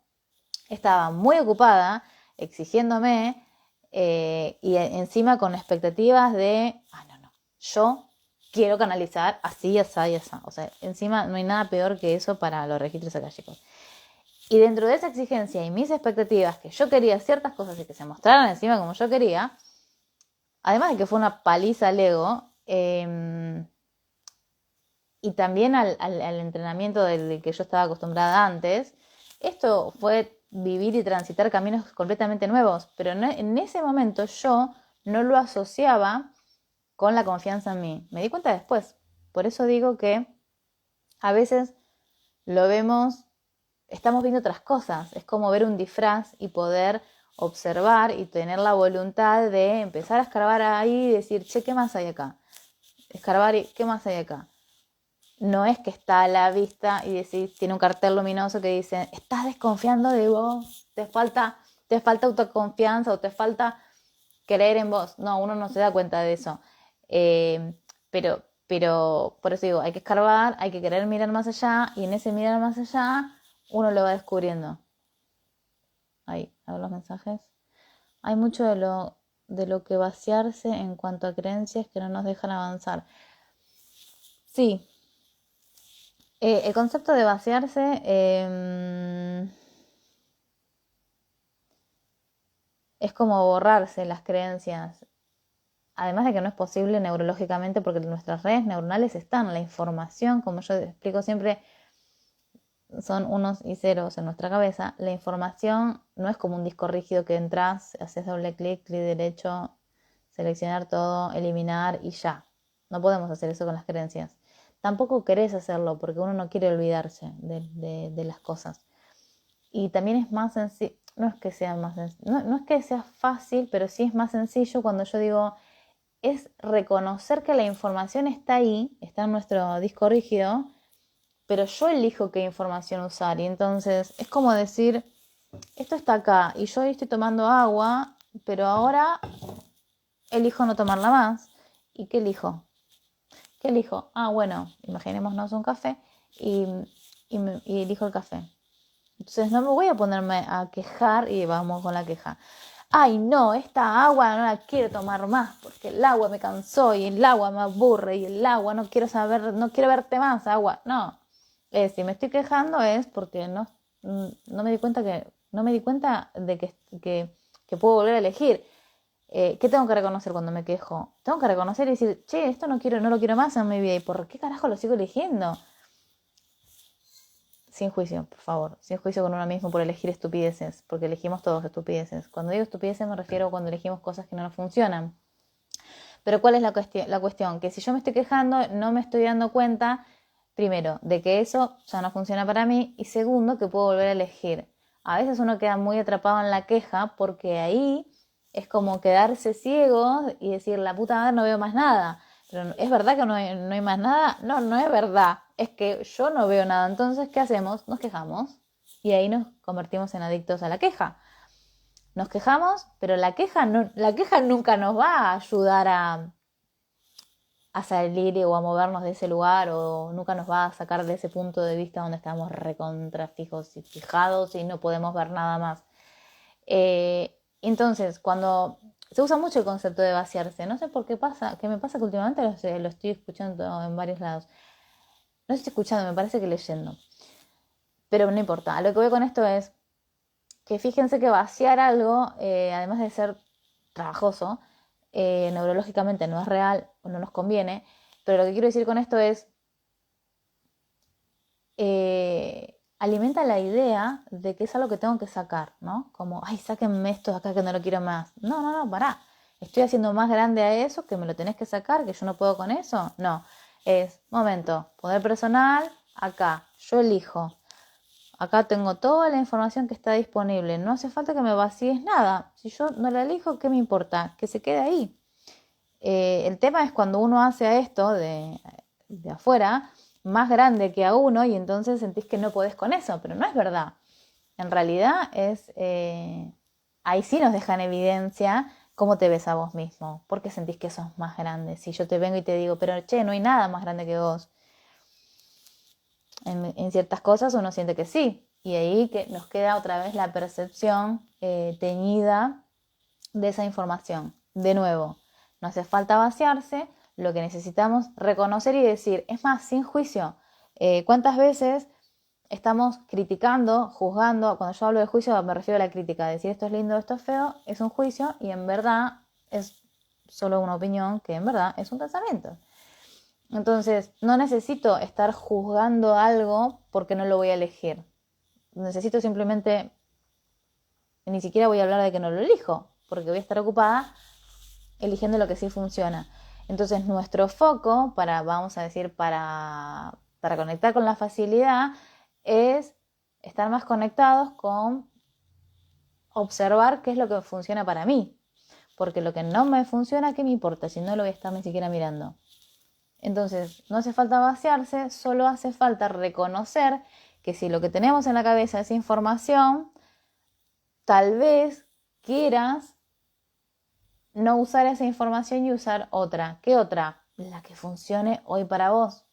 estaba muy ocupada exigiéndome y encima con expectativas de, no, yo quiero canalizar así, así y así. O sea, encima no hay nada peor que eso para los registros akáshicos. Y dentro de esa exigencia y mis expectativas, que yo quería ciertas cosas y que se mostraran encima como yo quería, además de que fue una paliza al ego, y también al entrenamiento del que yo estaba acostumbrada antes, esto fue vivir y transitar caminos completamente nuevos, pero en ese momento yo no lo asociaba con la confianza en mí. Me di cuenta después. Por eso digo que a veces lo vemos, estamos viendo otras cosas. Es como ver un disfraz y poder observar y tener la voluntad de empezar a escarbar ahí y decir, che, ¿qué más hay acá? Escarbar y ¿qué más hay acá? No es que está a la vista y decís, tiene un cartel luminoso que dice, estás desconfiando de vos, te falta autoconfianza o te falta creer en vos. No, uno no se da cuenta de eso. Pero por eso digo, hay que escarbar, hay que querer mirar más allá y en ese mirar más allá uno lo va descubriendo. Ahí, hago los mensajes. Hay mucho de lo que vaciarse en cuanto a creencias que no nos dejan avanzar. Sí, el concepto de vaciarse es como borrarse las creencias. Además de que no es posible neurológicamente porque nuestras redes neuronales están, la información, como yo explico siempre, son unos y ceros en nuestra cabeza. La información no es como un disco rígido que entras, haces doble clic, clic derecho, seleccionar todo, eliminar y ya. No podemos hacer eso con las creencias. Tampoco querés hacerlo porque uno no quiere olvidarse de las cosas. Y también es más sencillo, no es que sea más no es que sea fácil, pero sí es más sencillo cuando yo digo, es reconocer que la información está ahí, está en nuestro disco rígido, pero yo elijo qué información usar. Y entonces es como decir, esto está acá y yo hoy estoy tomando agua, pero ahora elijo no tomarla más. ¿Y qué elijo? ¿Qué elijo? Ah, bueno, imaginémonos un café y elijo el café. Entonces no me voy a ponerme a quejar y vamos con la queja. Ay, no, esta agua no la quiero tomar más porque el agua me cansó y el agua me aburre y el agua no quiero saber, no quiero verte más, agua. No, si me estoy quejando es porque no me di cuenta no me di cuenta de que puedo volver a elegir. ¿Qué tengo que reconocer cuando me quejo? Tengo que reconocer y decir, che, esto no lo quiero más en mi vida. ¿Y por qué carajo lo sigo eligiendo? Sin juicio, por favor, sin juicio con uno mismo por elegir estupideces, porque elegimos todos estupideces. Cuando digo estupideces me refiero a cuando elegimos cosas que no nos funcionan. Pero ¿cuál es la cuestión? Que si yo me estoy quejando, no me estoy dando cuenta, primero, de que eso ya no funciona para mí y segundo, que puedo volver a elegir. A veces uno queda muy atrapado en la queja porque ahí es como quedarse ciego y decir, la puta madre no veo más nada. Pero ¿es verdad que no hay más nada? No, no es verdad. Es que yo no veo nada. Entonces, ¿qué hacemos? Nos quejamos y ahí nos convertimos en adictos a la queja. Nos quejamos, pero la queja nunca nos va a ayudar a salir o a movernos de ese lugar o nunca nos va a sacar de ese punto de vista donde estamos recontra fijos y fijados y no podemos ver nada más. Entonces, cuando se usa mucho el concepto de vaciarse, no sé por qué pasa, que me pasa que últimamente lo estoy escuchando en varios lados. No estoy escuchando, me parece que leyendo. Pero no importa, a lo que voy con esto es que fíjense que vaciar algo, además de ser trabajoso, neurológicamente no es real o no nos conviene, pero lo que quiero decir con esto es, alimenta la idea de que es algo que tengo que sacar, ¿no? Como, ay, sáquenme esto de acá que no lo quiero más. No, no, no, pará. Estoy haciendo más grande a eso, que me lo tenés que sacar, que yo no puedo con eso. No, es, momento, poder personal, acá, yo elijo. Acá tengo toda la información que está disponible. No hace falta que me vacíes nada. Si yo no la elijo, ¿qué me importa? Que se quede ahí. El tema es cuando uno hace esto de afuera, más grande que a uno, y entonces sentís que no podés con eso, pero no es verdad. En realidad ahí sí nos deja en evidencia cómo te ves a vos mismo, porque sentís que sos más grande. Si yo te vengo y te digo, pero che, no hay nada más grande que vos. En ciertas cosas uno siente que sí, y ahí que nos queda otra vez la percepción teñida de esa información. De nuevo, no hace falta vaciarse, lo que necesitamos reconocer y decir, es más, sin juicio. ¿Cuántas veces estamos criticando, juzgando? Cuando yo hablo de juicio me refiero a la crítica, decir esto es lindo, esto es feo, es un juicio y en verdad es solo una opinión que en verdad es un pensamiento. Entonces, no necesito estar juzgando algo porque no lo voy a elegir. Necesito simplemente, ni siquiera voy a hablar de que no lo elijo, porque voy a estar ocupada eligiendo lo que sí funciona. Entonces, nuestro foco vamos a decir, para conectar con la facilidad es estar más conectados con observar qué es lo que funciona para mí. Porque lo que no me funciona, ¿qué me importa? Si no lo voy a estar ni siquiera mirando. Entonces, no hace falta vaciarse, solo hace falta reconocer que si lo que tenemos en la cabeza es información, tal vez quieras no usar esa información y usar otra. ¿Qué otra? La que funcione hoy para vos.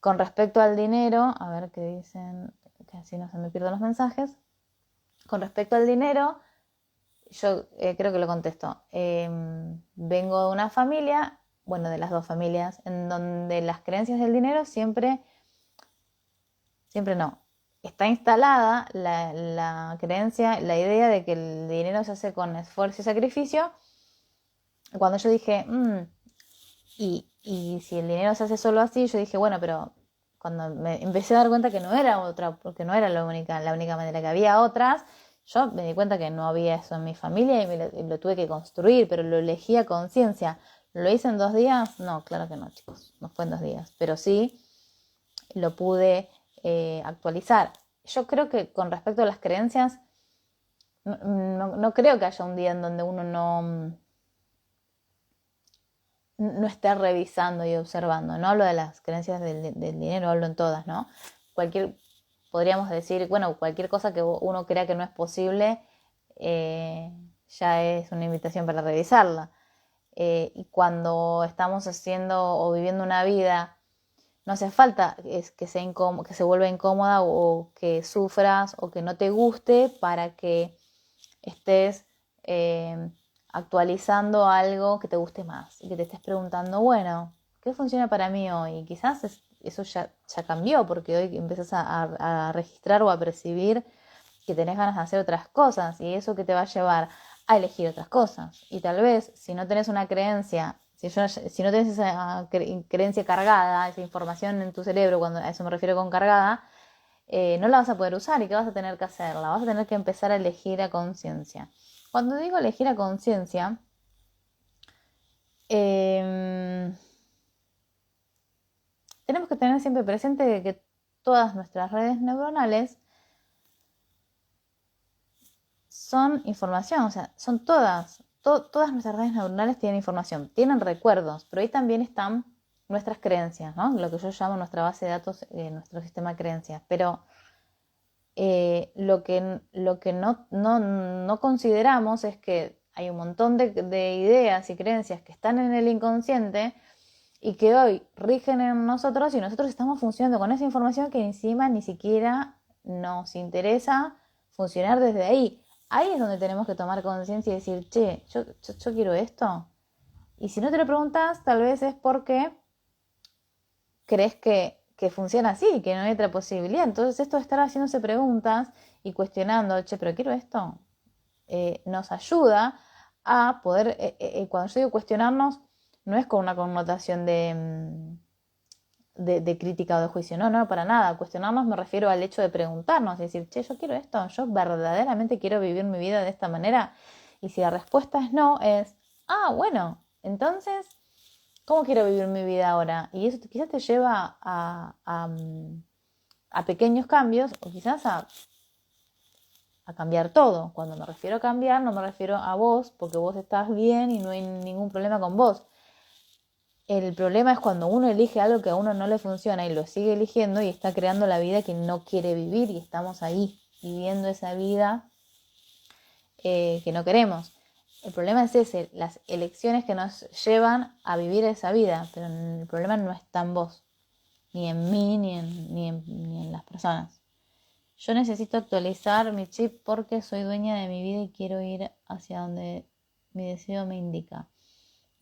Con respecto al dinero, a ver qué dicen, que así no se me pierden los mensajes. Con respecto al dinero, yo creo que lo contesto. Vengo de una familia, bueno, de las dos familias, en donde las creencias del dinero siempre no. Está instalada la creencia, la idea de que el dinero se hace con esfuerzo y sacrificio. Cuando yo dije, y si el dinero se hace solo así, yo dije, bueno, pero cuando me empecé a dar cuenta que no era otra, porque no era la única manera, que había otras, yo me di cuenta que no había eso en mi familia y lo tuve que construir, pero lo elegí a conciencia. ¿Lo hice en 2 días? No, claro que no, chicos, no fue en 2 días, pero sí lo pude actualizar. Yo creo que con respecto a las creencias, no creo que haya un día en donde uno no esté revisando y observando. No hablo de las creencias del dinero, hablo en todas, ¿no? Podríamos decir, bueno, cualquier cosa que uno crea que no es posible, ya es una invitación para revisarla. Y cuando estamos haciendo o viviendo una vida, no hace falta que se vuelva incómoda o que sufras o que no te guste para que estés actualizando algo que te guste más y que te estés preguntando, bueno, ¿qué funciona para mí hoy? Y quizás eso ya cambió porque hoy empiezas a registrar o a percibir que tenés ganas de hacer otras cosas y eso que te va a llevar a elegir otras cosas. Y tal vez si no tenés una creencia, si no tenés esa creencia cargada, esa información en tu cerebro, cuando a eso me refiero con cargada, no la vas a poder usar. ¿Y qué vas a tener que hacer? La vas a tener que empezar a elegir a conciencia. Cuando digo elegir a conciencia, tenemos que tener siempre presente que todas nuestras redes neuronales son información, o sea, son todas nuestras redes neuronales tienen información, tienen recuerdos, pero ahí también están nuestras creencias, ¿no? Lo que yo llamo nuestra base de datos, nuestro sistema de creencias. Pero lo que no consideramos es que hay un montón de ideas y creencias que están en el inconsciente y que hoy rigen en nosotros y nosotros estamos funcionando con esa información que encima ni siquiera nos interesa funcionar desde ahí. Ahí es donde tenemos que tomar conciencia y decir, che, yo quiero esto. Y si no te lo preguntas, tal vez es porque crees que funciona así, que no hay otra posibilidad. Entonces esto de estar haciéndose preguntas y cuestionando, che, pero quiero esto, nos ayuda a poder, cuando yo digo cuestionarnos, no es con una connotación de crítica o de juicio, no, para nada. Cuestionarnos me refiero al hecho de preguntarnos, decir, che, yo quiero esto, yo verdaderamente quiero vivir mi vida de esta manera. Y si la respuesta es no, bueno, entonces, ¿cómo quiero vivir mi vida ahora? Y eso quizás te lleva a pequeños cambios o quizás a cambiar todo. Cuando me refiero a cambiar, no me refiero a vos, porque vos estás bien y no hay ningún problema con vos. El problema es cuando uno elige algo que a uno no le funciona y lo sigue eligiendo y está creando la vida que no quiere vivir y estamos ahí viviendo esa vida que no queremos. El problema es ese, las elecciones que nos llevan a vivir esa vida, pero el problema no está en vos, ni en mí, ni en las personas. Yo necesito actualizar mi chip porque soy dueña de mi vida y quiero ir hacia donde mi deseo me indica.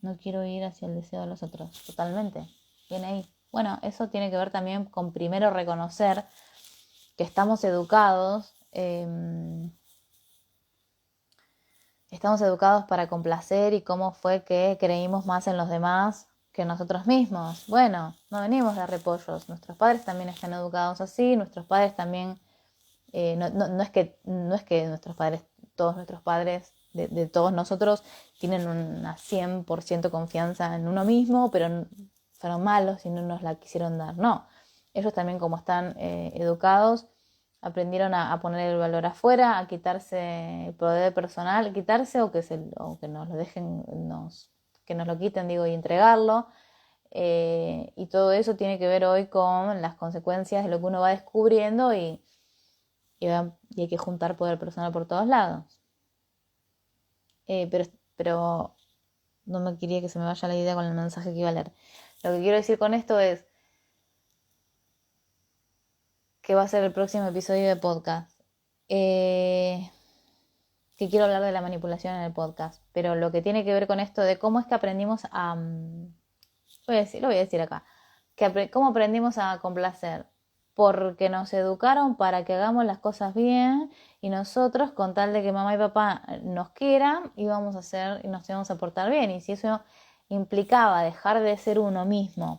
No quiero ir hacia el deseo de los otros. Totalmente. Viene ahí. Bueno, eso tiene que ver también con primero reconocer que estamos educados estamos educados para complacer y cómo fue que creímos más en los demás que nosotros mismos. Bueno, no venimos de repollos, nuestros padres también están educados así, nuestros padres también, no es que nuestros padres, todos nuestros padres, de todos nosotros, tienen una 100% confianza en uno mismo, pero fueron malos y no nos la quisieron dar, no. Ellos también, como están educados, aprendieron a poner el valor afuera, a quitarse el poder personal, quitarse o que nos lo dejen, que nos lo quiten, digo, y entregarlo. Y todo eso tiene que ver hoy con las consecuencias de lo que uno va descubriendo y hay que juntar poder personal por todos lados. Pero no me quería que se me vaya la idea con el mensaje que iba a leer. Lo que quiero decir con esto es que va a ser el próximo episodio de podcast. Que quiero hablar de la manipulación en el podcast, pero lo que tiene que ver con esto de cómo es que aprendimos a... lo voy a decir acá. ¿Cómo aprendimos a complacer? Porque nos educaron para que hagamos las cosas bien y nosotros, con tal de que mamá y papá nos quieran, íbamos a hacer y nos íbamos a portar bien. Y si eso implicaba dejar de ser uno mismo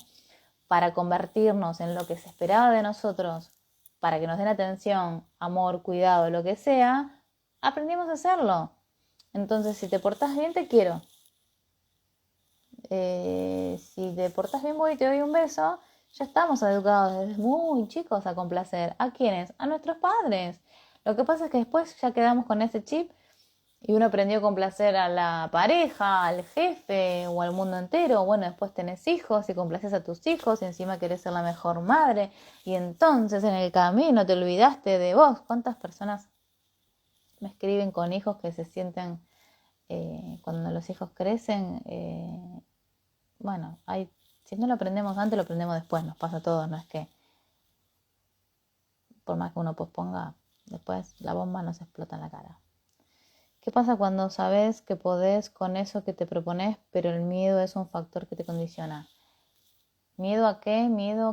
para convertirnos en lo que se esperaba de nosotros, para que nos den atención, amor, cuidado, lo que sea, aprendimos a hacerlo. Entonces, si te portás bien, te quiero. Si te portás bien, voy y te doy un beso. Ya estamos educados desde muy chicos a complacer. ¿A quiénes? A nuestros padres. Lo que pasa es que después ya quedamos con ese chip y uno aprendió a complacer a la pareja, al jefe o al mundo entero. Bueno, después tenés hijos y complaces a tus hijos y encima querés ser la mejor madre. Y entonces en el camino te olvidaste de vos. ¿Cuántas personas me escriben con hijos que se sienten, cuando los hijos crecen, bueno, si no lo aprendemos antes, lo aprendemos después, nos pasa a todos, no es que por más que uno posponga, después la bomba nos explota en la cara. ¿Qué pasa cuando sabes que podés con eso que te propones, pero el miedo es un factor que te condiciona? ¿Miedo a qué?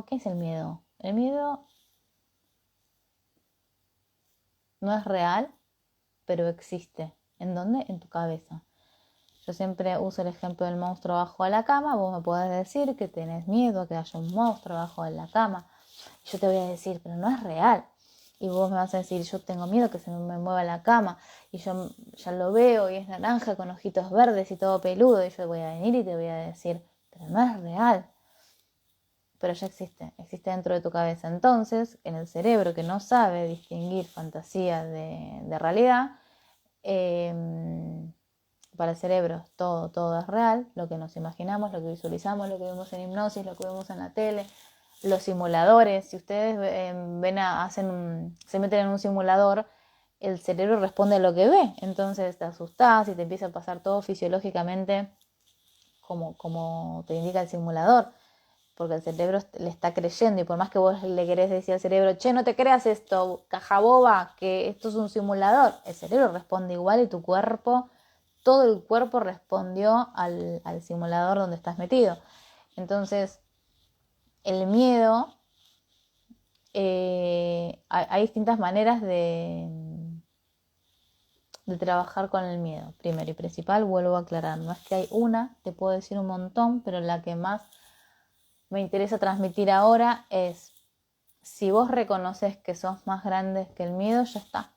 ¿Qué es el miedo? El miedo no es real, pero existe. ¿En dónde? En tu cabeza. Yo siempre uso el ejemplo del monstruo bajo la cama. Vos me podés decir que tenés miedo a que haya un monstruo bajo la cama. Yo te voy a decir, pero no es real. Y vos me vas a decir, yo tengo miedo que se me mueva la cama. Y yo ya lo veo y es naranja con ojitos verdes y todo peludo. Y yo voy a venir y te voy a decir, pero no es real. Pero ya existe dentro de tu cabeza. Entonces, en el cerebro que no sabe distinguir fantasía de realidad, para el cerebro todo es real, lo que nos imaginamos, lo que visualizamos, lo que vemos en hipnosis, lo que vemos en la tele, los simuladores. Si ustedes se meten en un simulador, el cerebro responde a lo que ve, entonces te asustás y te empieza a pasar todo fisiológicamente como te indica el simulador, porque el cerebro le está creyendo y por más que vos le querés decir al cerebro, che, no te creas esto, caja boba, que esto es un simulador, el cerebro responde igual y tu cuerpo, todo el cuerpo respondió al simulador donde estás metido. Entonces, el miedo, hay distintas maneras de trabajar con el miedo. Primero y principal, vuelvo a aclarar, no es que hay una, te puedo decir un montón, pero la que más me interesa transmitir ahora es, si vos reconoces que sos más grande que el miedo, ya está.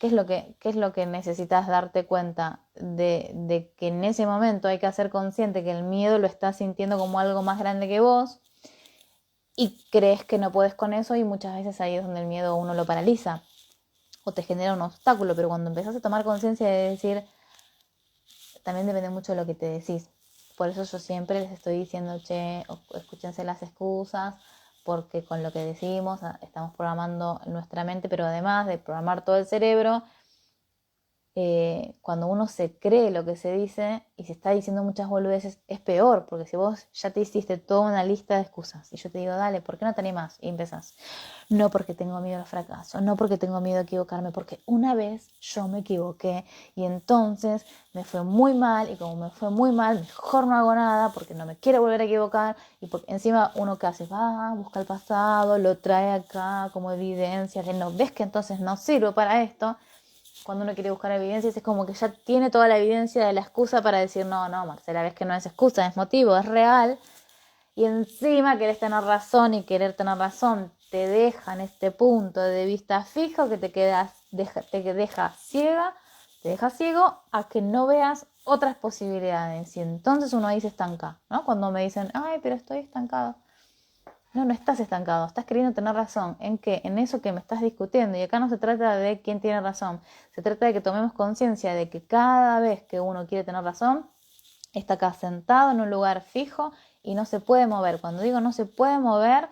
¿Qué es lo que necesitas darte cuenta? De que en ese momento hay que hacer consciente que el miedo lo estás sintiendo como algo más grande que vos y crees que no puedes con eso, y muchas veces ahí es donde el miedo uno lo paraliza o te genera un obstáculo. Pero cuando empezás a tomar conciencia de decir, también depende mucho de lo que te decís. Por eso yo siempre les estoy diciendo, che, escúchense las excusas, porque con lo que decimos estamos programando nuestra mente, pero además de programar todo el cerebro, cuando uno se cree lo que se dice y se está diciendo muchas boludeces, es peor, porque si vos ya te hiciste toda una lista de excusas y yo te digo, dale, ¿por qué no te animás? Y empezás, no porque tengo miedo al fracaso, no porque tengo miedo a equivocarme, porque una vez yo me equivoqué y entonces me fue muy mal, y como me fue muy mal, mejor no hago nada porque no me quiero volver a equivocar. Y porque encima uno que hace, va, busca el pasado, lo trae acá como evidencia de, no ves que entonces no sirvo para esto. cuando uno quiere buscar evidencias, es como que ya tiene toda la evidencia de la excusa para decir, no, Marcela, ves que no es excusa, es motivo, es real. Y encima querés tener razón, y querer tener razón te deja en este punto de vista fijo que te deja ciega, te deja ciego a que no veas otras posibilidades. Y entonces uno ahí se estanca, ¿no? Cuando me dicen, ay, pero estoy estancado. No estás estancado, estás queriendo tener razón. ¿En qué? En eso que me estás discutiendo. Y acá no se trata de quién tiene razón. Se trata de que tomemos conciencia de que cada vez que uno quiere tener razón, está acá sentado en un lugar fijo y no se puede mover. Cuando digo no se puede mover,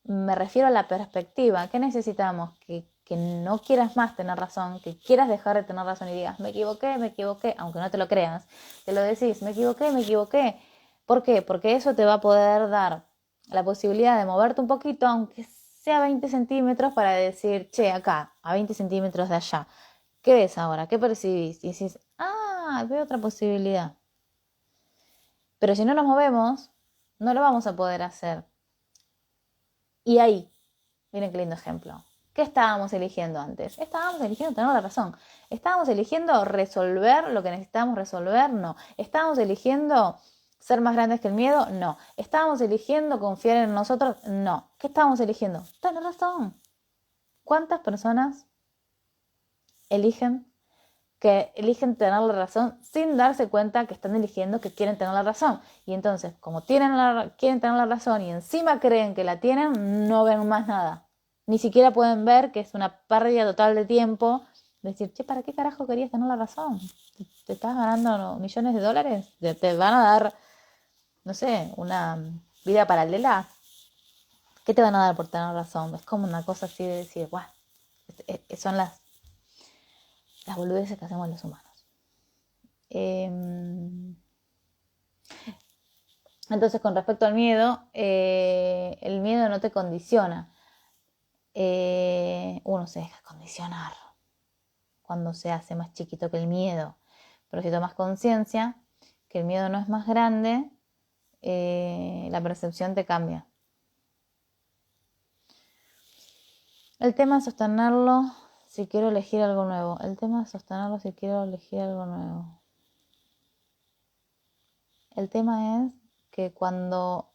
me refiero a la perspectiva. ¿Qué necesitamos? Que no quieras más tener razón, que quieras dejar de tener razón y digas, me equivoqué, aunque no te lo creas. Te lo decís, me equivoqué. ¿Por qué? Porque eso te va a poder dar la posibilidad de moverte un poquito, aunque sea 20 centímetros, para decir, che, acá, a 20 centímetros de allá. ¿Qué ves ahora? ¿Qué percibís? Y decís, veo otra posibilidad. Pero si no nos movemos, no lo vamos a poder hacer. Y ahí, miren qué lindo ejemplo. ¿Qué estábamos eligiendo antes? Estábamos eligiendo tener la razón. ¿Estábamos eligiendo resolver lo que necesitábamos resolver? No. ¿Estábamos eligiendo ser más grandes que el miedo? No. ¿Estábamos eligiendo confiar en nosotros? No. ¿Qué estábamos eligiendo? Tener razón. ¿Cuántas personas eligen tener la razón sin darse cuenta que están eligiendo que quieren tener la razón? Y entonces, como quieren tener la razón y encima creen que la tienen, no ven más nada. Ni siquiera pueden ver que es una pérdida total de tiempo. Decir, che, ¿para qué carajo querías tener la razón? ¿Te estás ganando millones de dólares? ¿Te van a dar, no sé, una vida paralela? ¿Qué te van a dar por tener razón? Es como una cosa así de decir, guau, son las boludeces que hacemos los humanos. Entonces, con respecto al miedo, el miedo no te condiciona. Uno se deja condicionar cuando se hace más chiquito que el miedo. Pero si tomas conciencia que el miedo no es más grande, la percepción te cambia. El tema es sostenerlo si quiero elegir algo nuevo. El tema es que cuando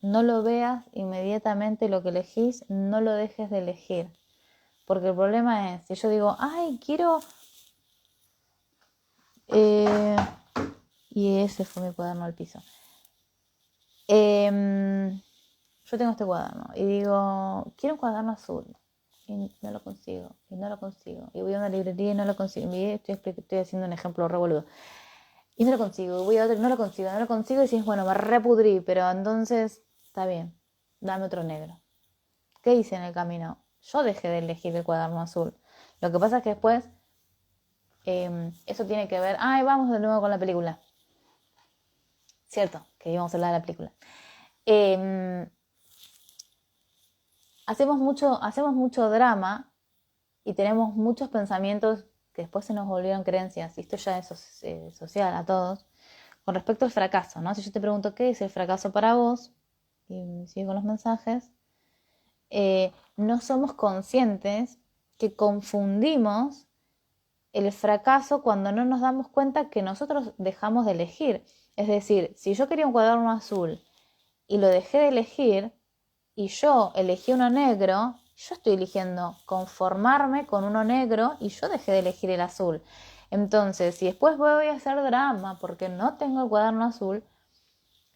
no lo veas inmediatamente lo que elegís, no lo dejes de elegir. Porque el problema es, si yo digo, ay, quiero... y ese fue mi cuaderno al piso. Yo tengo este cuaderno y digo, quiero un cuaderno azul. Y no lo consigo. Y voy a una librería y no lo consigo. Estoy haciendo un ejemplo revoludo. Y no lo consigo. Voy a otro y no lo consigo. Y dices, bueno, me repudrí, pero entonces está bien. Dame otro negro. ¿Qué hice en el camino? Yo dejé de elegir el cuaderno azul. Lo que pasa es que después eso tiene que ver... vamos de nuevo con la película. Cierto, que íbamos a hablar de la película. Hacemos mucho drama y tenemos muchos pensamientos que después se nos volvieron creencias, y esto ya es social a todos, con respecto al fracaso, ¿no? Si yo te pregunto qué es el fracaso para vos, y sigo con los mensajes, no somos conscientes que confundimos el fracaso cuando no nos damos cuenta que nosotros dejamos de elegir. Es decir, si yo quería un cuaderno azul y lo dejé de elegir y yo elegí uno negro, yo estoy eligiendo conformarme con uno negro y yo dejé de elegir el azul. Entonces, si después voy a hacer drama porque no tengo el cuaderno azul,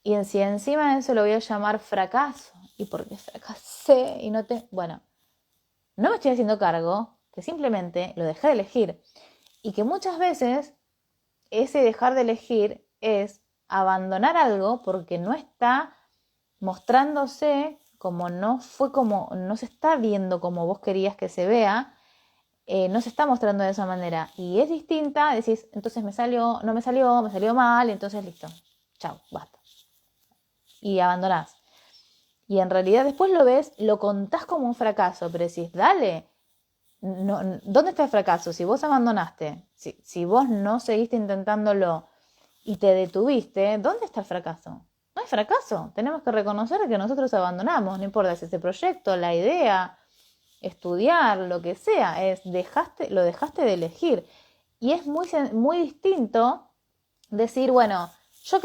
y si encima de eso lo voy a llamar fracaso, y porque fracasé y no te... Bueno, no me estoy haciendo cargo que simplemente lo dejé de elegir. Y que muchas veces ese dejar de elegir es abandonar algo porque no está mostrándose no se está viendo como vos querías que se vea, no se está mostrando de esa manera. Y es distinta, decís, entonces me salió mal, entonces listo, chao, basta. Y abandonás. Y en realidad después lo ves, lo contás como un fracaso, pero decís, dale, no, ¿dónde está el fracaso? Si vos abandonaste, si vos no seguiste intentándolo y te detuviste, ¿dónde está el fracaso? No hay fracaso. Tenemos que reconocer que nosotros abandonamos, no importa si ese proyecto, la idea, estudiar, lo que sea, lo dejaste de elegir. Y es muy distinto decir, bueno, yo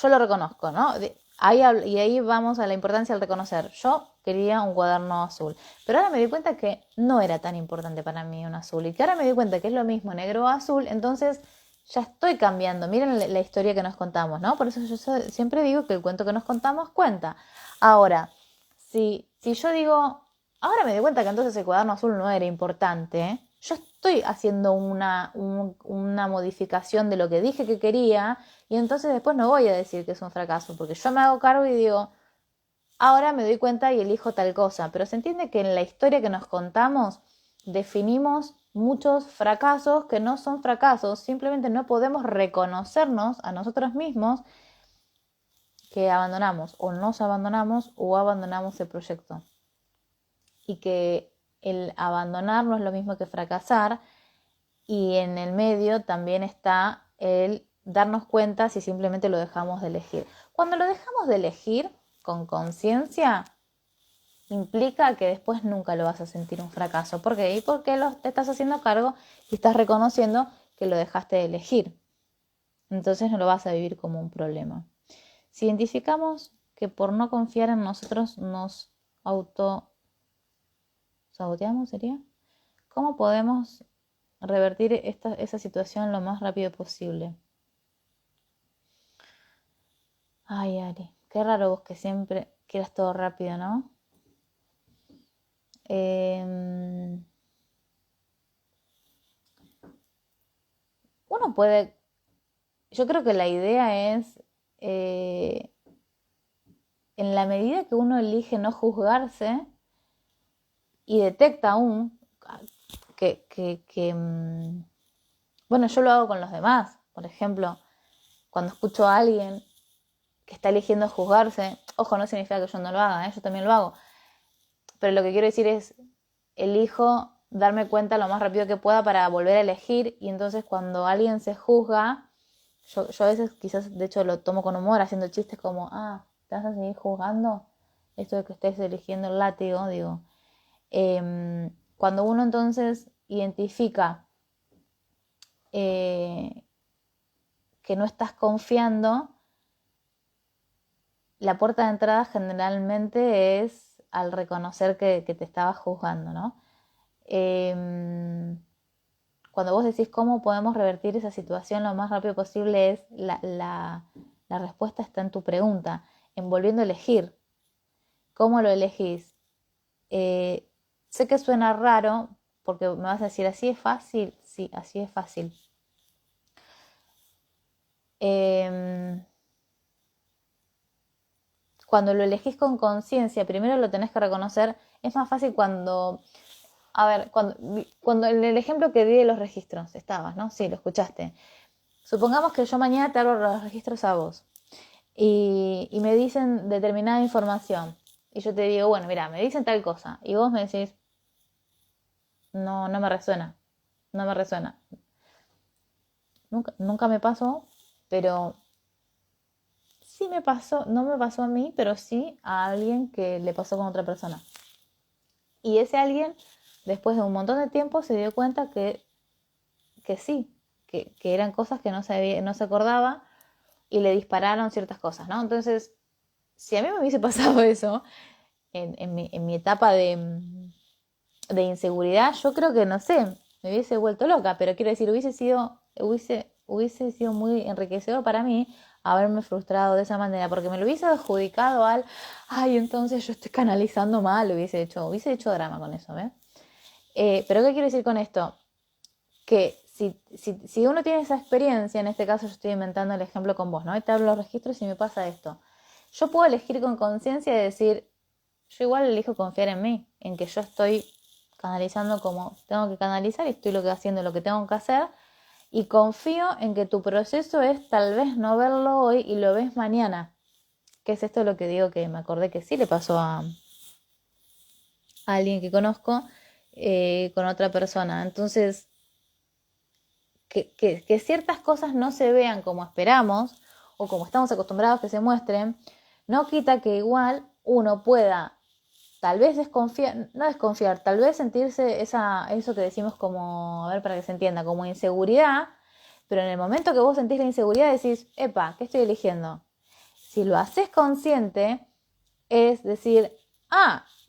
lo reconozco, ¿no? Y ahí vamos a la importancia del reconocer. Yo quería un cuaderno azul, pero ahora me di cuenta que no era tan importante para mí un azul y que ahora me di cuenta que es lo mismo negro o azul, entonces ya estoy cambiando. Miren la historia que nos contamos, ¿no? Por eso yo siempre digo que el cuento que nos contamos cuenta. Ahora, si yo digo, ahora me di cuenta que entonces el cuaderno azul no era importante, ¿eh? Yo estoy haciendo una modificación de lo que dije que quería y entonces después no voy a decir que es un fracaso, porque yo me hago cargo y digo, ahora me doy cuenta y elijo tal cosa. Pero se entiende que en la historia que nos contamos definimos muchos fracasos que no son fracasos, simplemente no podemos reconocernos a nosotros mismos que abandonamos o nos abandonamos o abandonamos el proyecto. Y que el abandonar no es lo mismo que fracasar, y en el medio también está el darnos cuenta si simplemente lo dejamos de elegir. Cuando lo dejamos de elegir con conciencia, implica que después nunca lo vas a sentir un fracaso. ¿Por qué? Y porque te estás haciendo cargo y estás reconociendo que lo dejaste de elegir. Entonces no lo vas a vivir como un problema. Si identificamos que por no confiar en nosotros nos saboteamos, ¿sería? ¿Cómo podemos revertir esa situación lo más rápido posible? Ay, Ari, qué raro vos que siempre quieras todo rápido, ¿no? Uno puede, yo creo que la idea es, en la medida que uno elige no juzgarse y detecta aún bueno, yo lo hago con los demás. Por ejemplo, cuando escucho a alguien que está eligiendo juzgarse, ojo, no significa que yo no lo haga, yo también lo hago. Pero lo que quiero decir es, elijo darme cuenta lo más rápido que pueda para volver a elegir, y entonces cuando alguien se juzga, yo a veces quizás de hecho lo tomo con humor, haciendo chistes como, ¿te vas a seguir juzgando? Esto de que estés eligiendo el látigo, digo. Cuando uno entonces identifica que no estás confiando, la puerta de entrada generalmente es al reconocer que te estabas juzgando, ¿no? Cuando vos decís cómo podemos revertir esa situación lo más rápido posible, es la respuesta está en tu pregunta, en volviendo a elegir. ¿Cómo lo elegís? Sé que suena raro, porque me vas a decir, ¿así es fácil? Sí, así es fácil. Cuando lo elegís con conciencia, primero lo tenés que reconocer. Es más fácil cuando en el ejemplo que di de los registros, estabas, ¿no? Sí, lo escuchaste. Supongamos que yo mañana te abro los registros a vos y me dicen determinada información. Y yo te digo, bueno, mira, me dicen tal cosa. Y vos me decís, no, no me resuena. No me resuena. Nunca me pasó, pero sí me pasó, no me pasó a mí, pero sí a alguien que le pasó con otra persona. Y ese alguien, después de un montón de tiempo, se dio cuenta que sí, que eran cosas que no se acordaba, y le dispararon ciertas cosas, ¿no? Entonces, si a mí me hubiese pasado eso en mi etapa de inseguridad, yo creo que, no sé, me hubiese vuelto loca, pero quiero decir, hubiese sido muy enriquecedor para mí haberme frustrado de esa manera, porque me lo hubiese adjudicado entonces yo estoy canalizando mal, hubiese hecho drama con eso, ¿ves? Pero ¿qué quiero decir con esto? Que si uno tiene esa experiencia, en este caso yo estoy inventando el ejemplo con vos, ¿no? Y te hablo los registros y me pasa esto. Yo puedo elegir con conciencia y decir, yo igual elijo confiar en mí, en que yo estoy canalizando como tengo que canalizar y estoy haciendo lo que tengo que hacer, y confío en que tu proceso es tal vez no verlo hoy y lo ves mañana. Que es esto lo que digo, que me acordé que sí le pasó a alguien que conozco con otra persona. Entonces, que ciertas cosas no se vean como esperamos o como estamos acostumbrados que se muestren, no quita que igual uno pueda tal vez desconfiar, no desconfiar, tal vez sentirse eso que decimos como, a ver, para que se entienda, como inseguridad, pero en el momento que vos sentís la inseguridad decís, epa, ¿qué estoy eligiendo? Si lo haces consciente, es decir,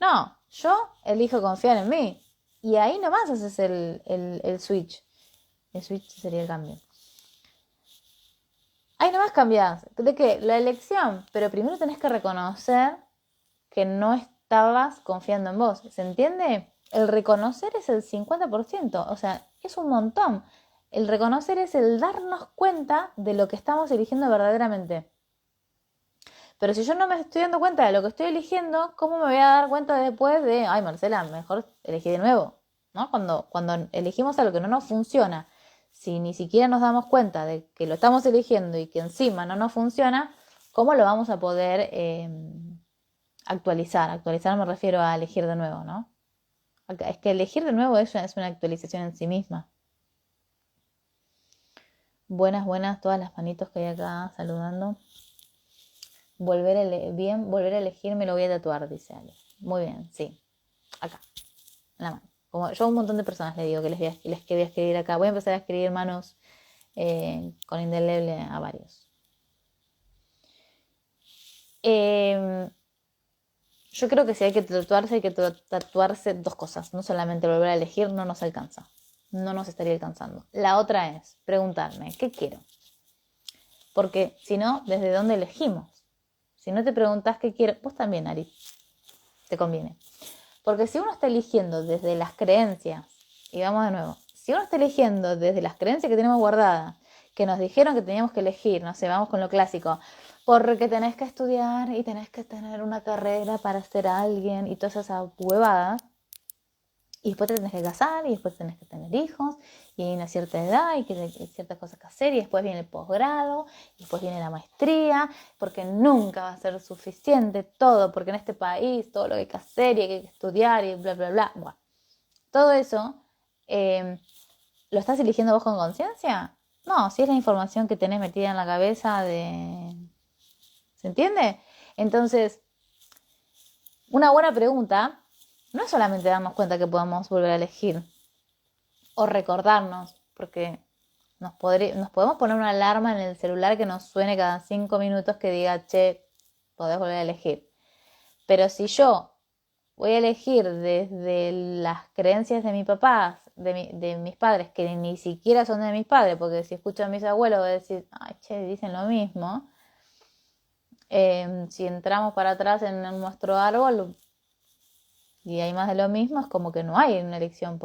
no, yo elijo confiar en mí. Y ahí nomás haces el switch. El switch sería el cambio. Ahí nomás cambiás. ¿De qué? La elección. Pero primero tenés que reconocer que no estabas confiando en vos. ¿Se entiende? El reconocer es el 50%. O sea, es un montón. El reconocer es el darnos cuenta de lo que estamos eligiendo verdaderamente. Pero si yo no me estoy dando cuenta de lo que estoy eligiendo, ¿cómo me voy a dar cuenta después de, ay, Marcela, mejor elegí de nuevo? ¿No? Cuando elegimos algo que no nos funciona, si ni siquiera nos damos cuenta de que lo estamos eligiendo y que encima no nos funciona, ¿cómo lo vamos a poder actualizar? Actualizar me refiero a elegir de nuevo, ¿no? Es que elegir de nuevo es una actualización en sí misma. Buenas, todas las manitos que hay acá saludando. Volver a elegir me lo voy a tatuar, dice Ale. Muy bien, sí. Acá, en la mano. Como yo a un montón de personas le digo que les voy a escribir acá. Voy a empezar a escribir manos con indeleble a varios. Yo creo que si hay que tatuarse dos cosas. No solamente volver a elegir, no nos alcanza. No nos estaría alcanzando. La otra es preguntarme, ¿qué quiero? Porque si no, ¿desde dónde elegimos? Si no te preguntas qué quiero, vos también, Ari, te conviene. Porque si uno está eligiendo desde las creencias, y vamos de nuevo, si uno está eligiendo desde las creencias que tenemos guardadas, que nos dijeron que teníamos que elegir, no sé, vamos con lo clásico, porque tenés que estudiar y tenés que tener una carrera para ser alguien y todas esas huevadas, y después te tenés que casar y después tenés que tener hijos y hay una cierta edad y que hay ciertas cosas que hacer y después viene el posgrado y después viene la maestría porque nunca va a ser suficiente todo porque en este país todo lo que hay que hacer y hay que estudiar y bla bla bla. Bueno, todo eso ¿lo estás eligiendo vos con conciencia? No, si es la información que tenés metida en la cabeza de... ¿Se entiende? Entonces, una buena pregunta no es solamente darnos cuenta que podemos volver a elegir o recordarnos, porque nos podemos poner una alarma en el celular que nos suene cada 5 minutos que diga, che, podés volver a elegir. Pero si yo voy a elegir desde las creencias de mi papá, de mis padres, que ni siquiera son de mis padres, porque si escucho a mis abuelos voy a decir, ay, che, dicen lo mismo. Si entramos para atrás en nuestro árbol, y hay más de lo mismo, es como que no hay una elección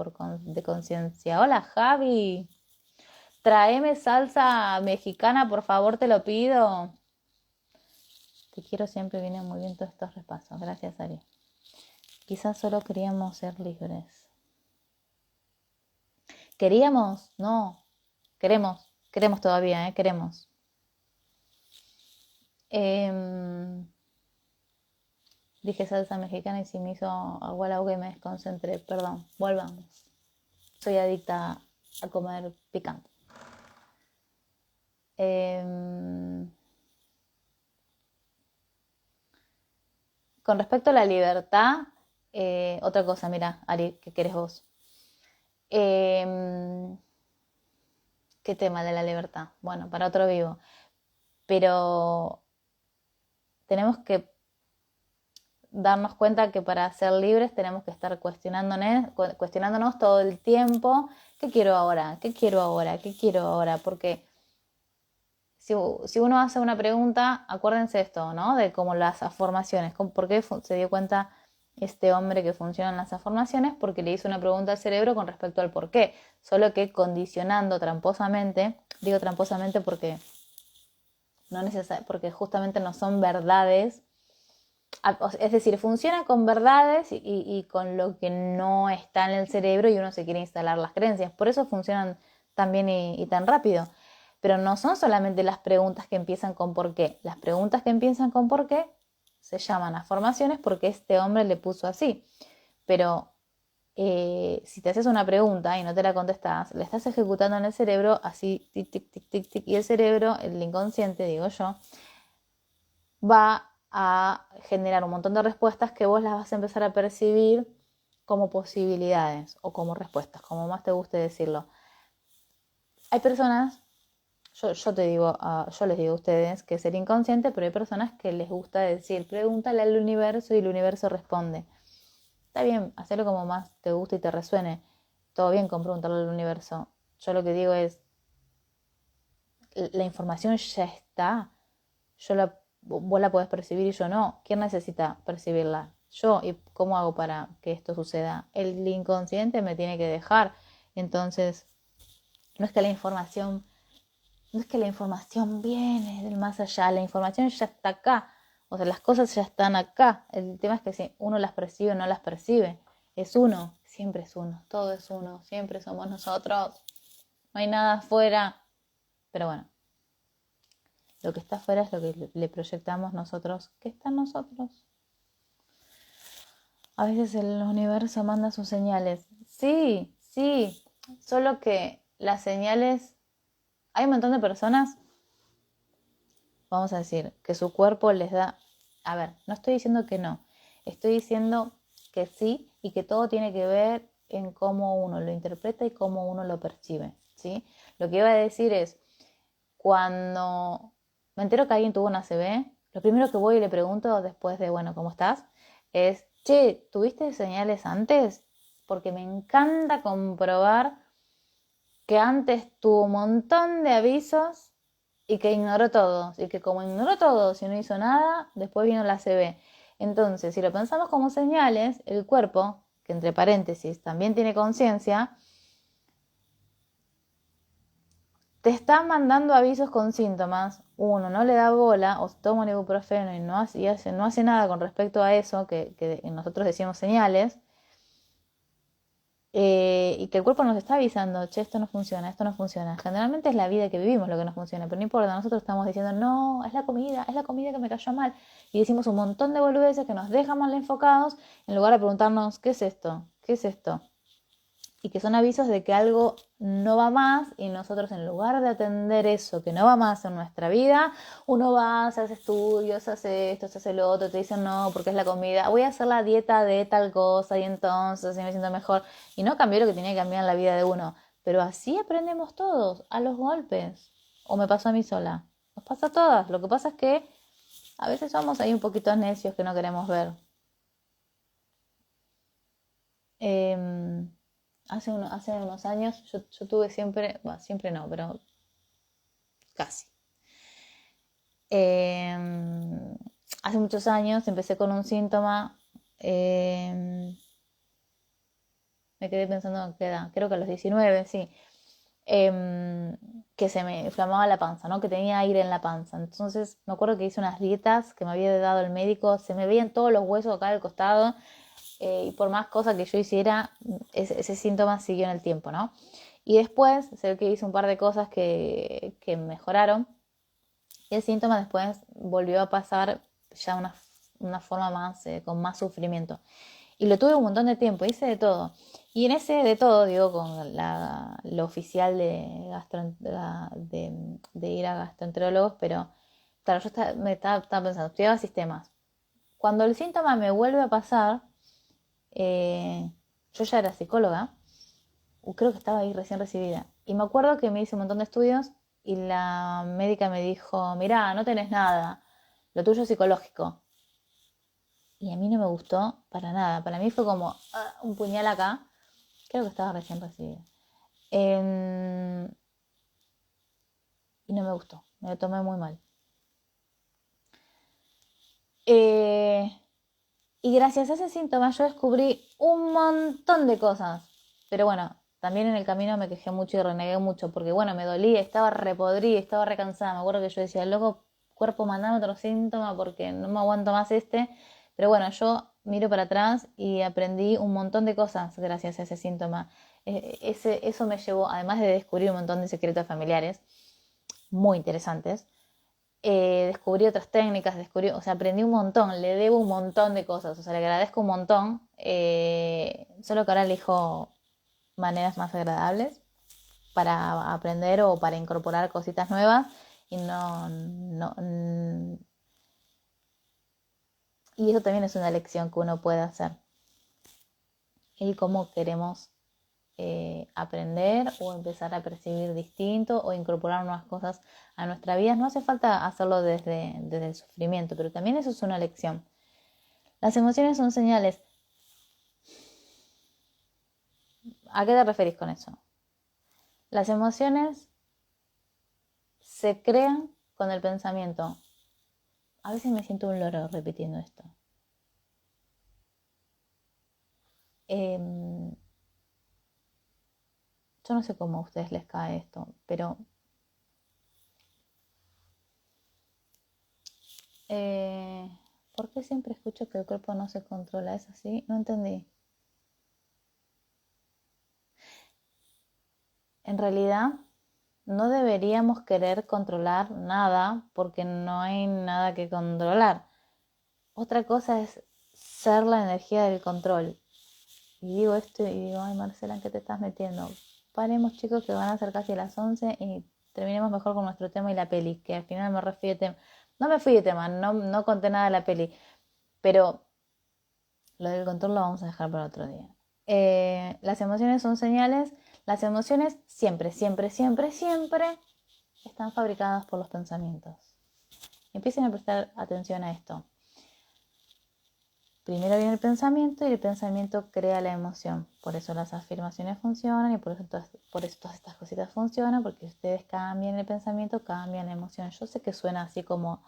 de conciencia. Hola Javi, tráeme salsa mexicana, por favor, te lo pido. Te quiero siempre, vienen muy bien todos estos repasos. Gracias, Ari. Quizás solo queríamos ser libres. ¿Queríamos? No. Queremos todavía, queremos. Dije salsa mexicana y si me hizo agua la boca y me desconcentré. Perdón, volvamos. Soy adicta a comer picante. Con respecto a la libertad, otra cosa, mira, Ari, ¿qué querés vos? ¿Qué tema de la libertad? Bueno, para otro vivo. Pero tenemos que darnos cuenta que para ser libres tenemos que estar cuestionándonos todo el tiempo, ¿qué quiero ahora? ¿Qué quiero ahora? ¿Qué quiero ahora? Porque si uno hace una pregunta, acuérdense esto, ¿no? De cómo las afirmaciones, ¿por qué se dio cuenta este hombre que funcionan las afirmaciones? Porque le hizo una pregunta al cerebro con respecto al por qué, solo que condicionando tramposamente, digo tramposamente porque porque justamente no son verdades. Es decir, funciona con verdades y con lo que no está en el cerebro y uno se quiere instalar las creencias. Por eso funcionan tan bien y tan rápido. Pero no son solamente las preguntas que empiezan con por qué. Las preguntas que empiezan con por qué se llaman afirmaciones porque este hombre le puso así. Pero si te haces una pregunta y no te la contestas, la estás ejecutando en el cerebro así, tic, tic, tic, tic, tic, y el cerebro, el inconsciente, digo yo, va a generar un montón de respuestas que vos las vas a empezar a percibir como posibilidades o como respuestas, como más te guste decirlo. Hay personas, yo te digo, yo les digo a ustedes que es ser inconsciente, pero hay personas que les gusta decir, pregúntale al universo y el universo responde. Está bien, hacerlo como más te guste y te resuene. Todo bien con preguntarle al universo. Yo lo que digo es, la información ya está. Vos la podés percibir y yo no. ¿Quién necesita percibirla? Yo. ¿Y cómo hago para que esto suceda? El inconsciente me tiene que dejar. Entonces, no es que la información, no es que la información viene del más allá. La información ya está acá. O sea, las cosas ya están acá. El tema es que si uno las percibe o no las percibe. Es uno. Siempre es uno. Todo es uno. Siempre somos nosotros. No hay nada afuera. Pero bueno. Lo que está afuera es lo que le proyectamos nosotros, que está en nosotros. A veces el universo manda sus señales. Sí, sí. Solo que las señales... Hay un montón de personas, vamos a decir, que su cuerpo les da... A ver, no estoy diciendo que no. Estoy diciendo que sí y que todo tiene que ver en cómo uno lo interpreta y cómo uno lo percibe, ¿sí? Lo que iba a decir es, cuando me entero que alguien tuvo una ACV, lo primero que voy y le pregunto después de, bueno, ¿cómo estás? Es, che, ¿tuviste señales antes? Porque me encanta comprobar que antes tuvo un montón de avisos y que ignoró todos. Y que como ignoró todos y no hizo nada, después vino la ACV. Entonces, si lo pensamos como señales, el cuerpo, que entre paréntesis también tiene conciencia, te está mandando avisos con síntomas, uno no le da bola o toma un ibuprofeno y no hace nada con respecto a eso, que nosotros decimos señales, y que el cuerpo nos está avisando, che, esto no funciona, esto no funciona. Generalmente es la vida que vivimos lo que no funciona, pero no importa, nosotros estamos diciendo, no, es la comida que me cayó mal. Y decimos un montón de boludeces que nos dejan mal enfocados en lugar de preguntarnos, ¿qué es esto? ¿Qué es esto? Y que son avisos de que algo no va más y nosotros en lugar de atender eso que no va más en nuestra vida, uno va, se hace estudios, se hace esto, se hace lo otro, te dicen no, porque es la comida, voy a hacer la dieta de tal cosa y entonces así me siento mejor. Y no cambió lo que tenía que cambiar en la vida de uno. Pero así aprendemos todos, a los golpes. O me pasó a mí sola. Nos pasa a todas. Lo que pasa es que a veces somos ahí un poquito necios que no queremos ver. Eh, hace unos años yo tuve siempre, bueno, siempre no, pero casi. Eh, Hace muchos años empecé con un síntoma, eh, me quedé pensando qué edad, creo que a los 19, sí, que se me inflamaba la panza, ¿no? Que tenía aire en la panza. Entonces me acuerdo que hice unas dietas que me había dado el médico, se me veían todos los huesos acá del costado, y por más cosas que yo hiciera, ese síntoma siguió en el tiempo, ¿no? Y después, sé que hice un par de cosas que mejoraron y el síntoma después volvió a pasar ya una forma más, con más sufrimiento. Y lo tuve un montón de tiempo, hice de todo. Y en ese de todo, digo, con lo oficial de ir a gastroenterólogos, pero claro, yo estaba pensando, estudiaba sistemas. Cuando el síntoma me vuelve a pasar, yo ya era psicóloga, creo que estaba ahí recién recibida. Y me acuerdo que me hice un montón de estudios y la médica me dijo, mirá, no tenés nada, lo tuyo es psicológico. Y a mí no me gustó para nada. Para mí fue como un puñal acá. Creo que estaba recién recibida. Eh, y no me gustó. Me lo tomé muy mal. Eh, y gracias a ese síntoma yo descubrí un montón de cosas. Pero bueno, también en el camino me quejé mucho y renegué mucho. Porque bueno, me dolía, estaba repodrida, estaba recansada. Me acuerdo que yo decía, loco, cuerpo, mandame otro síntoma porque no me aguanto más este. Pero bueno, yo miro para atrás y aprendí un montón de cosas gracias a ese síntoma. Eso me llevó, además de descubrir un montón de secretos familiares muy interesantes, descubrí otras técnicas, o sea, aprendí un montón, le debo un montón de cosas, o sea, le agradezco un montón, solo que ahora elijo maneras más agradables para aprender o para incorporar cositas nuevas y Y eso también es una elección que uno puede hacer. El cómo queremos aprender o empezar a percibir distinto o incorporar nuevas cosas a nuestra vida. No hace falta hacerlo desde el sufrimiento, pero también eso es una elección. Las emociones son señales. ¿A qué te referís con eso? Las emociones se crean con el pensamiento. A veces me siento un loro repitiendo esto. Yo no sé cómo a ustedes les cae esto, pero ¿por qué siempre escucho que el cuerpo no se controla? ¿Es así? No entendí. En realidad, no deberíamos querer controlar nada porque no hay nada que controlar. Otra cosa es ser la energía del control. Y digo esto y digo, ay Marcela, ¿en qué te estás metiendo? Paremos chicos que van a ser casi las 11 y terminemos mejor con nuestro tema y la peli, que al final me refiero a tema. No me fui de tema, no conté nada de la peli, pero lo del control lo vamos a dejar para otro día. Las emociones son señales. Las emociones siempre, siempre, siempre, siempre están fabricadas por los pensamientos. Empiecen a prestar atención a esto. Primero viene el pensamiento y el pensamiento crea la emoción. Por eso las afirmaciones funcionan y por eso todas estas cositas funcionan, porque si ustedes cambian el pensamiento, cambian la emoción. Yo sé que suena así como,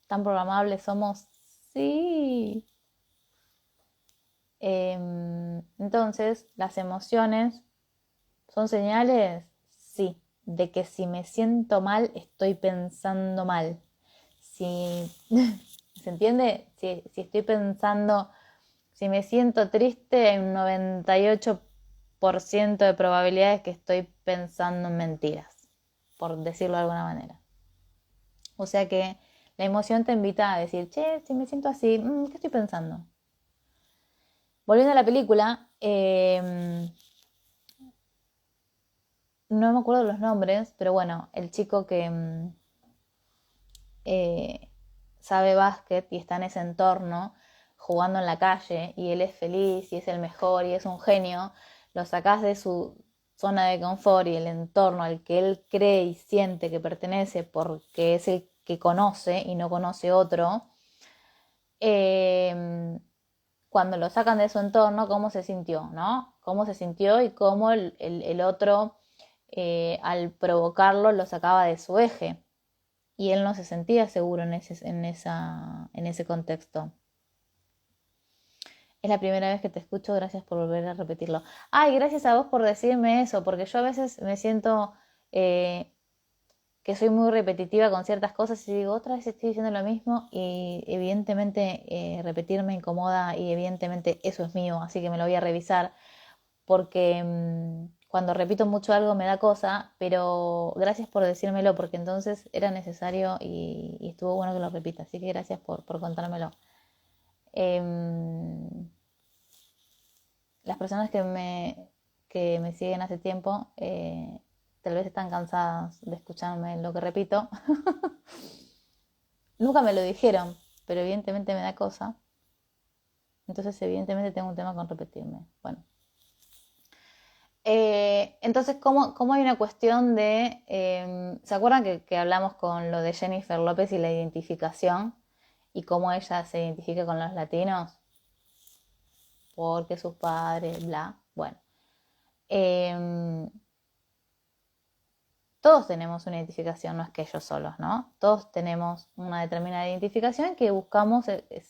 tan programables somos. Sí. Entonces, las emociones son señales, sí, de que si me siento mal, estoy pensando mal. Si, ¿se entiende? Si estoy pensando, si me siento triste, hay un 98% de probabilidades que estoy pensando en mentiras, por decirlo de alguna manera. O sea que la emoción te invita a decir, che, si me siento así, ¿qué estoy pensando? Volviendo a la película, no me acuerdo los nombres, pero bueno, el chico que sabe básquet y está en ese entorno, jugando en la calle, y él es feliz y es el mejor y es un genio, lo sacás de su zona de confort y el entorno al que él cree y siente que pertenece porque es el que conoce y no conoce otro, cuando lo sacan de su entorno, cómo se sintió, ¿no? Cómo se sintió y cómo el otro, al provocarlo, lo sacaba de su eje. Y él no se sentía seguro en ese contexto. Es la primera vez que te escucho, gracias por volver a repetirlo. Ay, gracias a vos por decirme eso, porque yo a veces me siento que soy muy repetitiva con ciertas cosas y digo, otra vez estoy diciendo lo mismo y evidentemente repetir me incomoda y evidentemente eso es mío, así que me lo voy a revisar porque cuando repito mucho algo me da cosa, pero gracias por decírmelo porque entonces era necesario y estuvo bueno que lo repita, así que gracias por contármelo. Las personas que me siguen hace tiempo tal vez están cansadas de escucharme lo que repito. Nunca me lo dijeron, pero evidentemente me da cosa. Entonces evidentemente tengo un tema con repetirme. Bueno. Entonces, ¿cómo hay una cuestión de... ¿se acuerdan que hablamos con lo de Jennifer López y la identificación? Y cómo ella se identifica con los latinos. Porque sus padres, bla. Bueno. Todos tenemos una identificación, no es que ellos solos, ¿no? Todos tenemos una determinada identificación que buscamos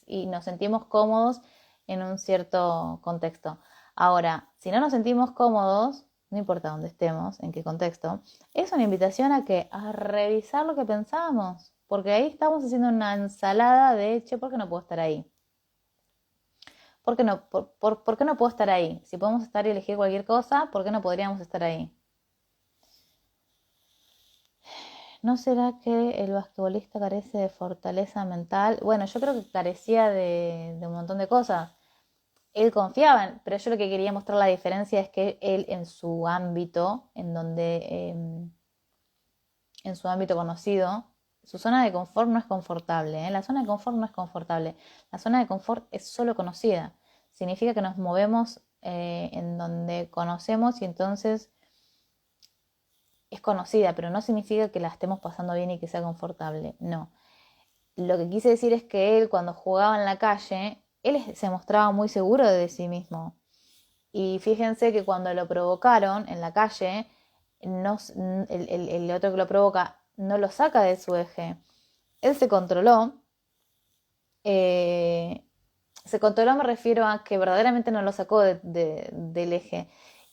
y nos sentimos cómodos en un cierto contexto. Ahora, si no nos sentimos cómodos, no importa dónde estemos, en qué contexto, es una invitación a revisar lo que pensamos, porque ahí estamos haciendo una ensalada de, che, ¿por qué no puedo estar ahí? ¿Por qué no, por qué no puedo estar ahí? Si podemos estar y elegir cualquier cosa, ¿por qué no podríamos estar ahí? ¿No será que el basquetbolista carece de fortaleza mental? Bueno, yo creo que carecía de un montón de cosas. Él confiaba, pero yo lo que quería mostrar la diferencia es que él en su ámbito, en su ámbito conocido, su zona de confort no es confortable, ¿eh? La zona de confort no es confortable. La zona de confort es solo conocida. Significa que nos movemos en donde conocemos y entonces es conocida, pero no significa que la estemos pasando bien y que sea confortable. No. Lo que quise decir es que él, cuando jugaba en la calle, él se mostraba muy seguro de sí mismo. Y fíjense que cuando lo provocaron en la calle, no, el otro que lo provoca no lo saca de su eje. Él eh, se controló me refiero a que verdaderamente no lo sacó del eje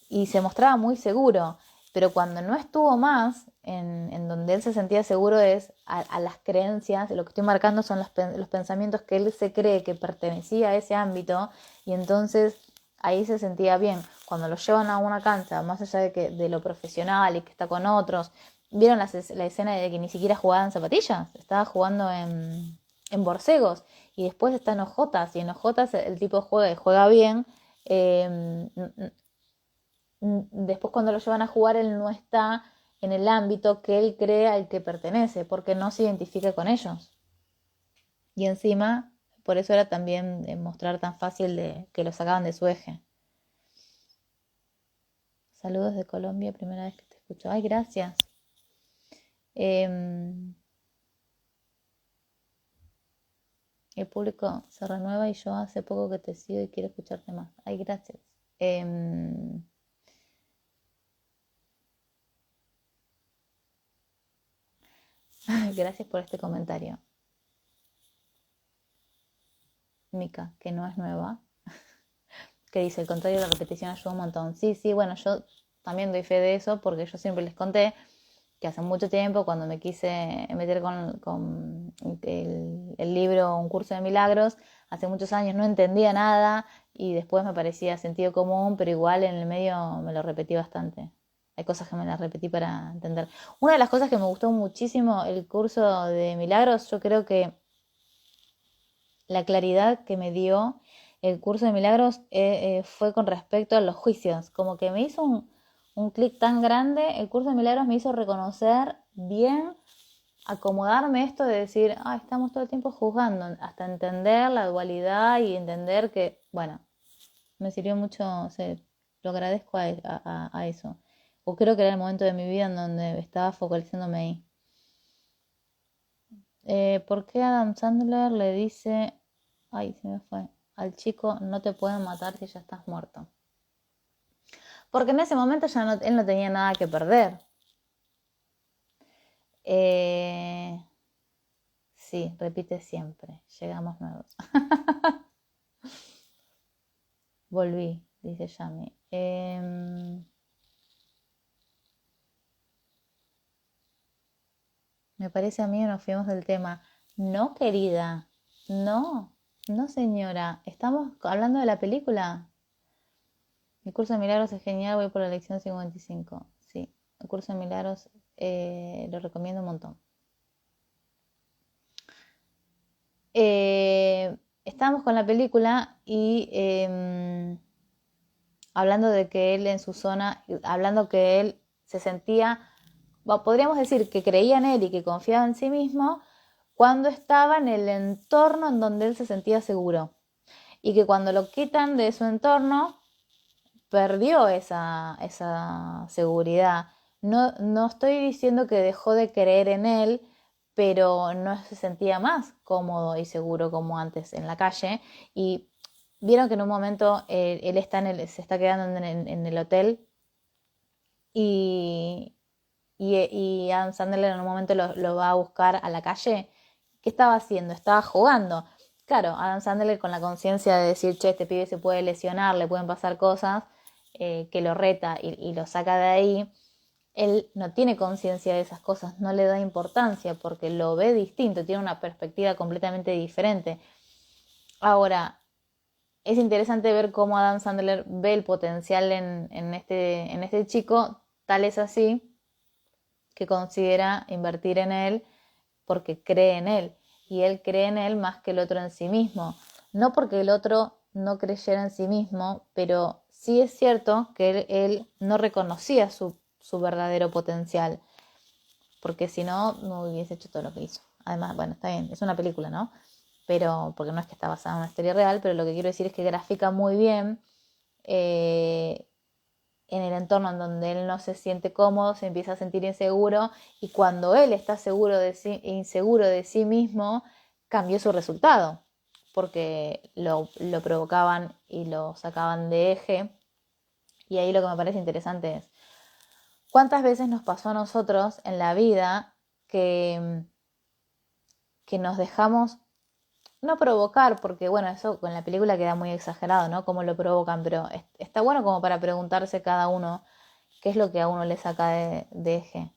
y se mostraba muy seguro, pero cuando no estuvo más en donde él se sentía seguro es a las creencias, lo que estoy marcando son los pensamientos que él se cree que pertenecía a ese ámbito y entonces ahí se sentía bien. Cuando lo llevan a una cancha, más allá de lo profesional y que está con otros, ¿vieron la escena de que ni siquiera jugaba en zapatillas? Estaba jugando en borcegos y después está en ojotas y en ojotas el tipo juega y juega bien. eh, Después cuando lo llevan a jugar él no está en el ámbito que él cree al que pertenece porque no se identifica con ellos y encima por eso era también mostrar tan fácil de que lo sacaban de su eje. Saludos de Colombia, primera vez que te escucho. Ay, gracias. El público se renueva y yo hace poco que te sigo y quiero escucharte más. Ay, gracias. Gracias por este comentario. Mica, que no es nueva, que dice, el contrario, la repetición ayuda un montón. Sí, sí, bueno, yo también doy fe de eso porque yo siempre les conté que hace mucho tiempo cuando me quise meter con el libro Un curso de milagros, hace muchos años no entendía nada y después me parecía sentido común, pero igual en el medio me lo repetí bastante. Hay cosas que me las repetí para entender. Una de las cosas que me gustó muchísimo el curso de milagros, yo creo que la claridad que me dio el curso de milagros fue con respecto a los juicios. Como que me hizo un clic tan grande, el curso de milagros me hizo reconocer bien, acomodarme esto de decir, estamos todo el tiempo juzgando, hasta entender la dualidad y entender que, bueno, me sirvió mucho, lo agradezco a eso. O creo que era el momento de mi vida en donde estaba focalizándome ahí. ¿Por qué Adam Sandler le dice, se me fue, al chico no te pueden matar si ya estás muerto? Porque en ese momento ya él no tenía nada que perder. Sí, repite siempre, llegamos nuevos. Volví, dice Yami. Me parece a mí que nos fuimos del tema. No, querida, no señora, estamos hablando de la película. El curso de milagros es genial, voy por la lección 55. Sí, el curso de milagros lo recomiendo un montón. Estábamos con la película y hablando de que él en su zona, hablando que él se sentía, podríamos decir que creía en él y que confiaba en sí mismo cuando estaba en el entorno en donde él se sentía seguro. Y que cuando lo quitan de su entorno, perdió esa seguridad. No estoy diciendo que dejó de creer en él, pero no se sentía más cómodo y seguro como antes en la calle. Y vieron que en un momento él está se está quedando en el hotel y Adam Sandler en un momento lo va a buscar a la calle. ¿Qué estaba haciendo? Estaba jugando. Claro, Adam Sandler con la conciencia de decir, che, este pibe se puede lesionar, le pueden pasar cosas, que lo reta y lo saca de ahí, él no tiene conciencia de esas cosas, no le da importancia porque lo ve distinto, tiene una perspectiva completamente diferente. Ahora, es interesante ver cómo Adam Sandler ve el potencial en este chico, tal es así que considera invertir en él porque cree en él y él cree en él más que el otro en sí mismo. No porque el otro no creyera en sí mismo, pero sí es cierto que él no reconocía su verdadero potencial. porque si no, no hubiese hecho todo lo que hizo. Además, bueno, está bien, es una película, ¿no? Pero, porque no es que está basada en una historia real, pero lo que quiero decir es que grafica muy bien en el entorno en donde él no se siente cómodo, se empieza a sentir inseguro, y cuando él está inseguro de sí mismo, cambió su resultado, porque lo provocaban y lo sacaban de eje. Y ahí lo que me parece interesante es, ¿cuántas veces nos pasó a nosotros en la vida que nos dejamos no provocar? Porque bueno, eso con la película queda muy exagerado, ¿no? Cómo lo provocan, pero está bueno como para preguntarse cada uno qué es lo que a uno le saca de eje.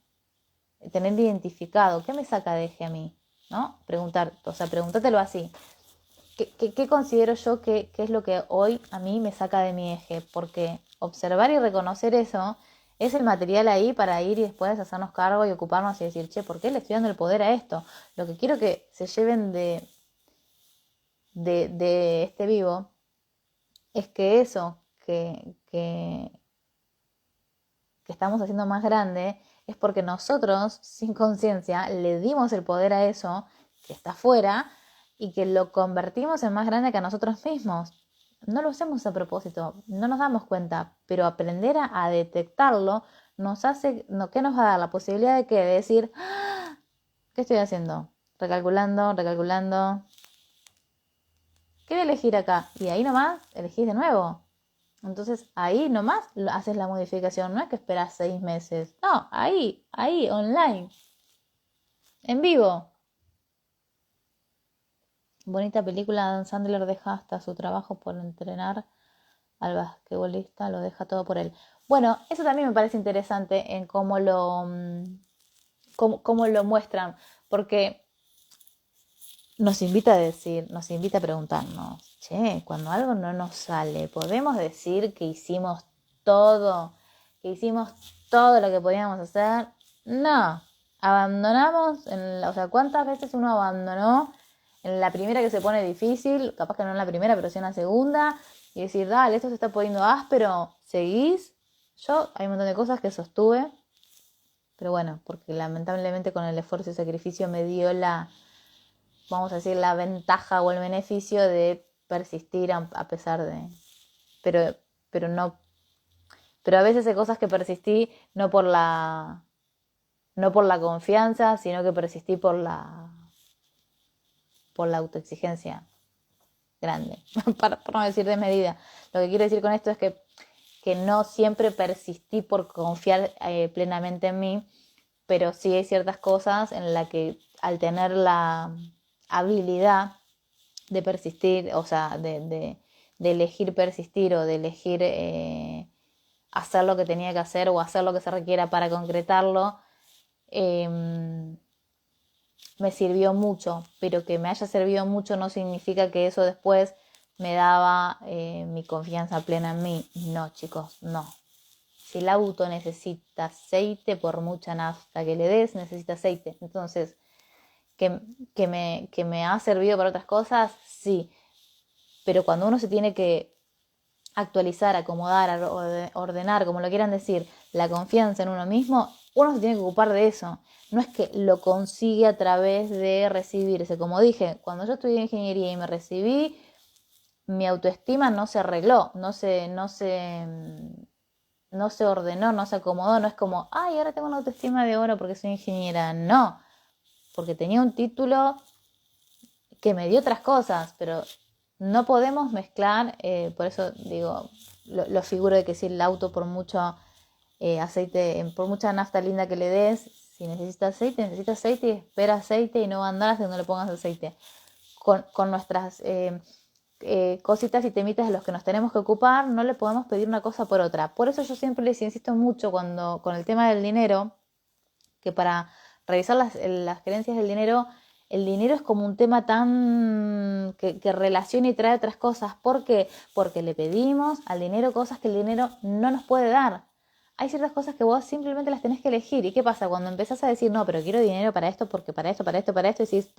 Tener identificado, ¿qué me saca de eje a mí? ¿No? Preguntar, o sea, pregúntatelo así. ¿Qué considero yo que es lo que hoy a mí me saca de mi eje? Porque observar y reconocer eso es el material ahí para ir y después hacernos cargo y ocuparnos y decir, che, ¿por qué le estoy dando el poder a esto? Lo que quiero que se lleven de este vivo es que eso que estamos haciendo más grande es porque nosotros, sin conciencia, le dimos el poder a eso que está afuera y que lo convertimos en más grande que a nosotros mismos. No lo hacemos a propósito, no nos damos cuenta, pero aprender a detectarlo nos hace, no, ¿qué nos va a dar? La posibilidad de que de decir, "Ah, ¿qué estoy haciendo? Recalculando. ¿Qué voy a elegir acá?" Y ahí nomás elegís de nuevo. Entonces ahí nomás haces la modificación, no es que esperas 6 meses. No, ahí, online, en vivo. Bonita película, Dan Sandler deja hasta su trabajo por entrenar al basquetbolista, lo deja todo por él. Bueno, eso también me parece interesante en cómo lo muestran, porque nos invita a preguntarnos, che, cuando algo no nos sale, ¿podemos decir todo, que hicimos todo lo que podíamos hacer? No, abandonamos, o sea, ¿cuántas veces uno abandonó en la primera que se pone difícil? Capaz que no en la primera, pero sí en la segunda, y decir, dale, esto se está poniendo áspero, ¿seguís? Yo hay un montón de cosas que sostuve, pero bueno, porque lamentablemente con el esfuerzo y sacrificio me dio vamos a decir, la ventaja o el beneficio de persistir a pesar de... Pero, pero no... Pero a veces hay cosas que persistí no por la confianza, sino que persistí por la autoexigencia grande, por no decir desmedida. Lo que quiero decir con esto es que no siempre persistí por confiar plenamente en mí, pero sí hay ciertas cosas en las que al tener la habilidad de persistir, o sea, de elegir persistir o de elegir hacer lo que tenía que hacer o hacer lo que se requiera para concretarlo, me sirvió mucho, pero que me haya servido mucho no significa que eso después me daba mi confianza plena en mí. No, chicos, no. Si el auto necesita aceite, por mucha nafta que le des, necesita aceite. Entonces, que me ha servido para otras cosas, sí. Pero cuando uno se tiene que actualizar, acomodar, ordenar, como lo quieran decir, la confianza en uno mismo, uno se tiene que ocupar de eso. No es que lo consigue a través de recibirse. Como dije, cuando yo estudié ingeniería y me recibí, mi autoestima no se arregló, no se ordenó, no se acomodó. No es como, ay, ahora tengo una autoestima de oro porque soy ingeniera. No, porque tenía un título que me dio otras cosas, pero no podemos mezclar, por eso digo, lo figuro de que si el auto por mucho aceite, por mucha nafta linda que le des, si necesita aceite y espera aceite y no va a andar hasta que no le pongas aceite. Con nuestras cositas y temitas de los que nos tenemos que ocupar, no le podemos pedir una cosa por otra. Por eso yo siempre les insisto mucho con el tema del dinero, que para revisar las creencias del dinero, el dinero es como un tema tan que relaciona y trae otras cosas. ¿Por qué? Porque le pedimos al dinero cosas que el dinero no nos puede dar. Hay ciertas cosas que vos simplemente las tenés que elegir. ¿Y qué pasa? Cuando empezás a decir, no, pero quiero dinero para esto, porque para esto, decís,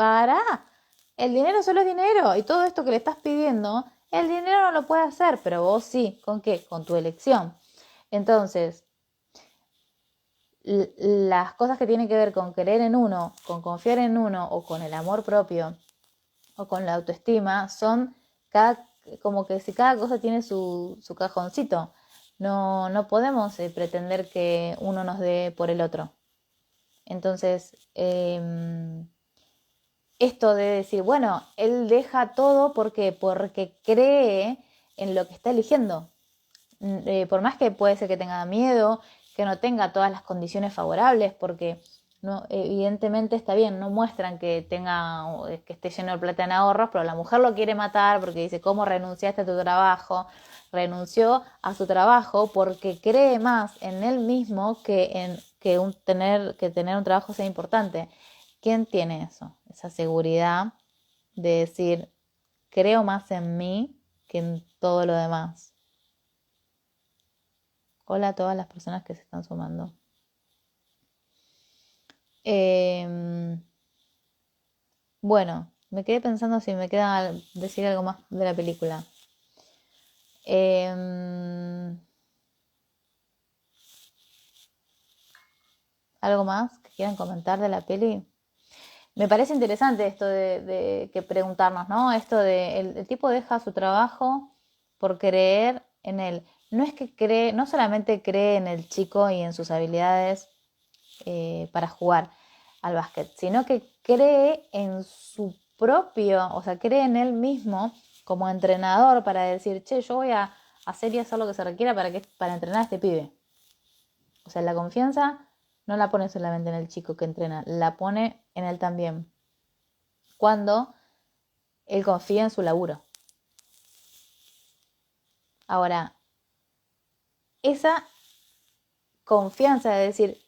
el dinero solo es dinero. Y todo esto que le estás pidiendo, el dinero no lo puede hacer, pero vos sí. ¿Con qué? Con tu elección. Entonces, las cosas que tienen que ver con creer en uno, con confiar en uno o con el amor propio o con la autoestima son como que si cada cosa tiene su cajoncito. No podemos pretender que uno nos dé por el otro. Entonces, esto de decir, bueno, él deja todo porque cree en lo que está eligiendo. Por más que puede ser que tenga miedo, que no tenga todas las condiciones favorables, porque no, evidentemente está bien, no muestran que esté lleno de plata en ahorros, pero la mujer lo quiere matar porque dice, ¿cómo renunciaste a tu trabajo? Renunció a su trabajo porque cree más en él mismo que tener un trabajo sea importante. ¿Quién tiene eso? Esa seguridad de decir, creo más en mí que en todo lo demás. Hola a todas las personas que se están sumando. Bueno, me quedé pensando si me queda decir algo más de la película. ¿Algo más que quieran comentar de la peli? Me parece interesante esto de que preguntarnos, ¿no? Esto de el tipo deja su trabajo por creer en él. No es que cree, no solamente cree en el chico y en sus habilidades para jugar al básquet, sino que cree en su propio, o sea, cree en él mismo como entrenador para decir, che, yo voy a hacer y hacer lo que se requiera para entrenar a este pibe. O sea, la confianza no la pone solamente en el chico que entrena, la pone en él también. Cuando él confía en su laburo. Ahora, esa confianza de decir,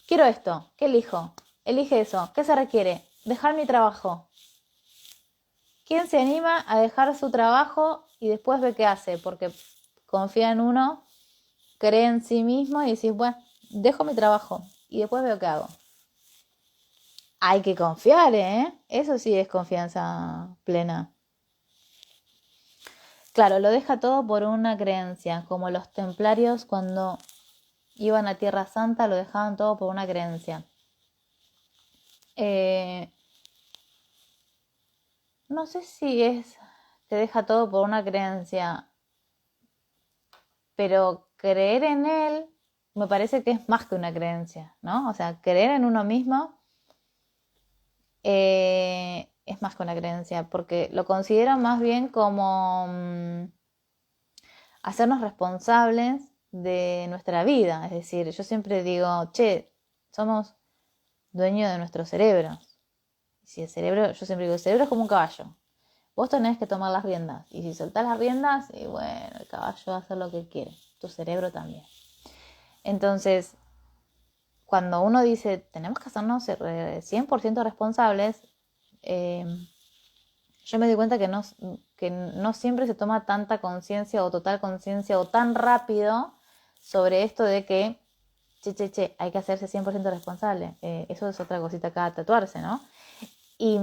quiero esto, ¿qué elijo? Elige eso, ¿qué se requiere? Dejar mi trabajo. ¿Quién se anima a dejar su trabajo y después ve qué hace? Porque confía en uno, cree en sí mismo y decís, bueno, dejo mi trabajo y después veo qué hago. Hay que confiar, ¿eh? Eso sí es confianza plena. Claro, lo deja todo por una creencia, como los templarios cuando iban a Tierra Santa lo dejaban todo por una creencia. No sé si es que deja todo por una creencia, pero creer en él me parece que es más que una creencia, ¿no? O sea, creer en uno mismo es más que una creencia, porque lo considero más bien como hacernos responsables de nuestra vida. Es decir, yo siempre digo, che, somos dueños de nuestro cerebro. Si el cerebro, yo siempre digo, el cerebro es como un caballo. Vos tenés que tomar las riendas. Y si soltás las riendas, y bueno, el caballo va a hacer lo que quiere. Tu cerebro también. Entonces, cuando uno dice, tenemos que hacernos 100% responsables, yo me di cuenta que no siempre se toma tanta conciencia o total conciencia o tan rápido sobre esto de que, che, hay que hacerse 100% responsable. Eso es otra cosita acá a tatuarse, ¿no? Y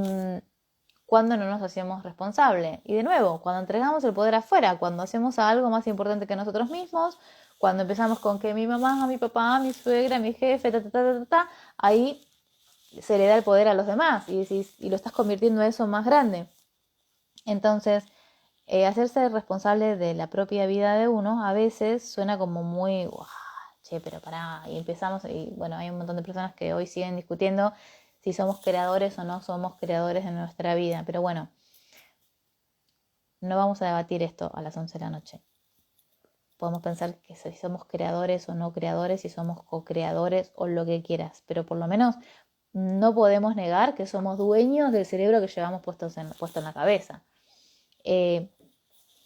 cuando no nos hacemos responsables. Y de nuevo, cuando entregamos el poder afuera, cuando hacemos algo más importante que nosotros mismos, cuando empezamos con que mi mamá, mi papá, mi suegra, mi jefe, ahí se le da el poder a los demás y lo estás convirtiendo en eso más grande. Entonces, hacerse responsable de la propia vida de uno a veces suena como muy, che, pero pará, y empezamos, y bueno, hay un montón de personas que hoy siguen discutiendo si somos creadores o no somos creadores de nuestra vida, pero bueno, no vamos a debatir esto a las 11 de la noche. Podemos pensar que si somos creadores o no creadores, si somos co-creadores o lo que quieras, pero por lo menos no podemos negar que somos dueños del cerebro que llevamos puesto en la cabeza.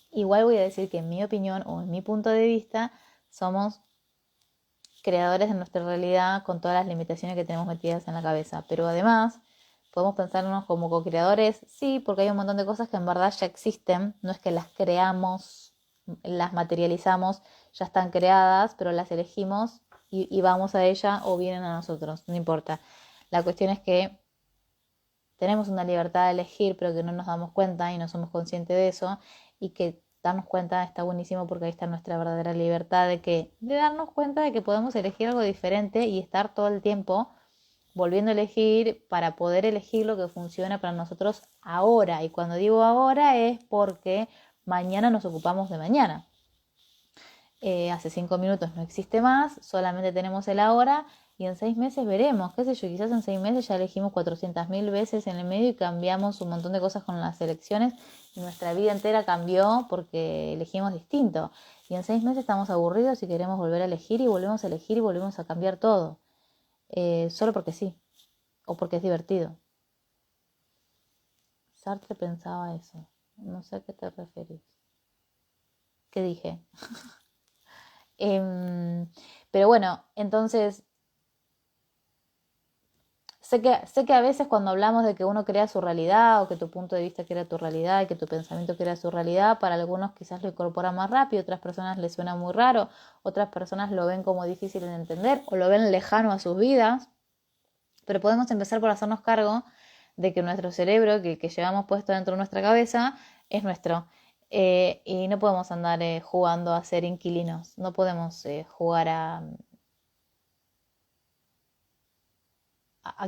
Igual voy a decir que en mi opinión o en mi punto de vista somos creadores de nuestra realidad con todas las limitaciones que tenemos metidas en la cabeza, pero además podemos pensarnos como co-creadores, sí, porque hay un montón de cosas que en verdad ya existen, no es que las creamos, las materializamos, ya están creadas, pero las elegimos y vamos a ella o vienen a nosotros, no importa. La cuestión es que tenemos una libertad de elegir, pero que no nos damos cuenta y no somos conscientes de eso, y que darnos cuenta está buenísimo porque ahí está nuestra verdadera libertad de darnos cuenta de que podemos elegir algo diferente y estar todo el tiempo volviendo a elegir para poder elegir lo que funciona para nosotros ahora. Y cuando digo ahora es porque mañana nos ocupamos de mañana. Hace 5 minutos no existe más, solamente tenemos el ahora y en 6 meses veremos, qué sé yo, quizás en 6 meses ya elegimos 400.000 veces en el medio y cambiamos un montón de cosas con las elecciones y nuestra vida entera cambió porque elegimos distinto. Y en 6 meses estamos aburridos y queremos volver a elegir y volvemos a elegir y volvemos a cambiar todo. Solo porque sí, o porque es divertido. Sartre pensaba eso, no sé a qué te referís. ¿Qué dije? Pero bueno, entonces sé que a veces cuando hablamos de que uno crea su realidad o que tu punto de vista crea tu realidad y que tu pensamiento crea su realidad, para algunos quizás lo incorporan más rápido, otras personas les suena muy raro, otras personas lo ven como difícil de entender o lo ven lejano a sus vidas, pero podemos empezar por hacernos cargo de que nuestro cerebro, que llevamos puesto dentro de nuestra cabeza, es nuestro. Y no podemos andar jugando a ser inquilinos, no podemos jugar a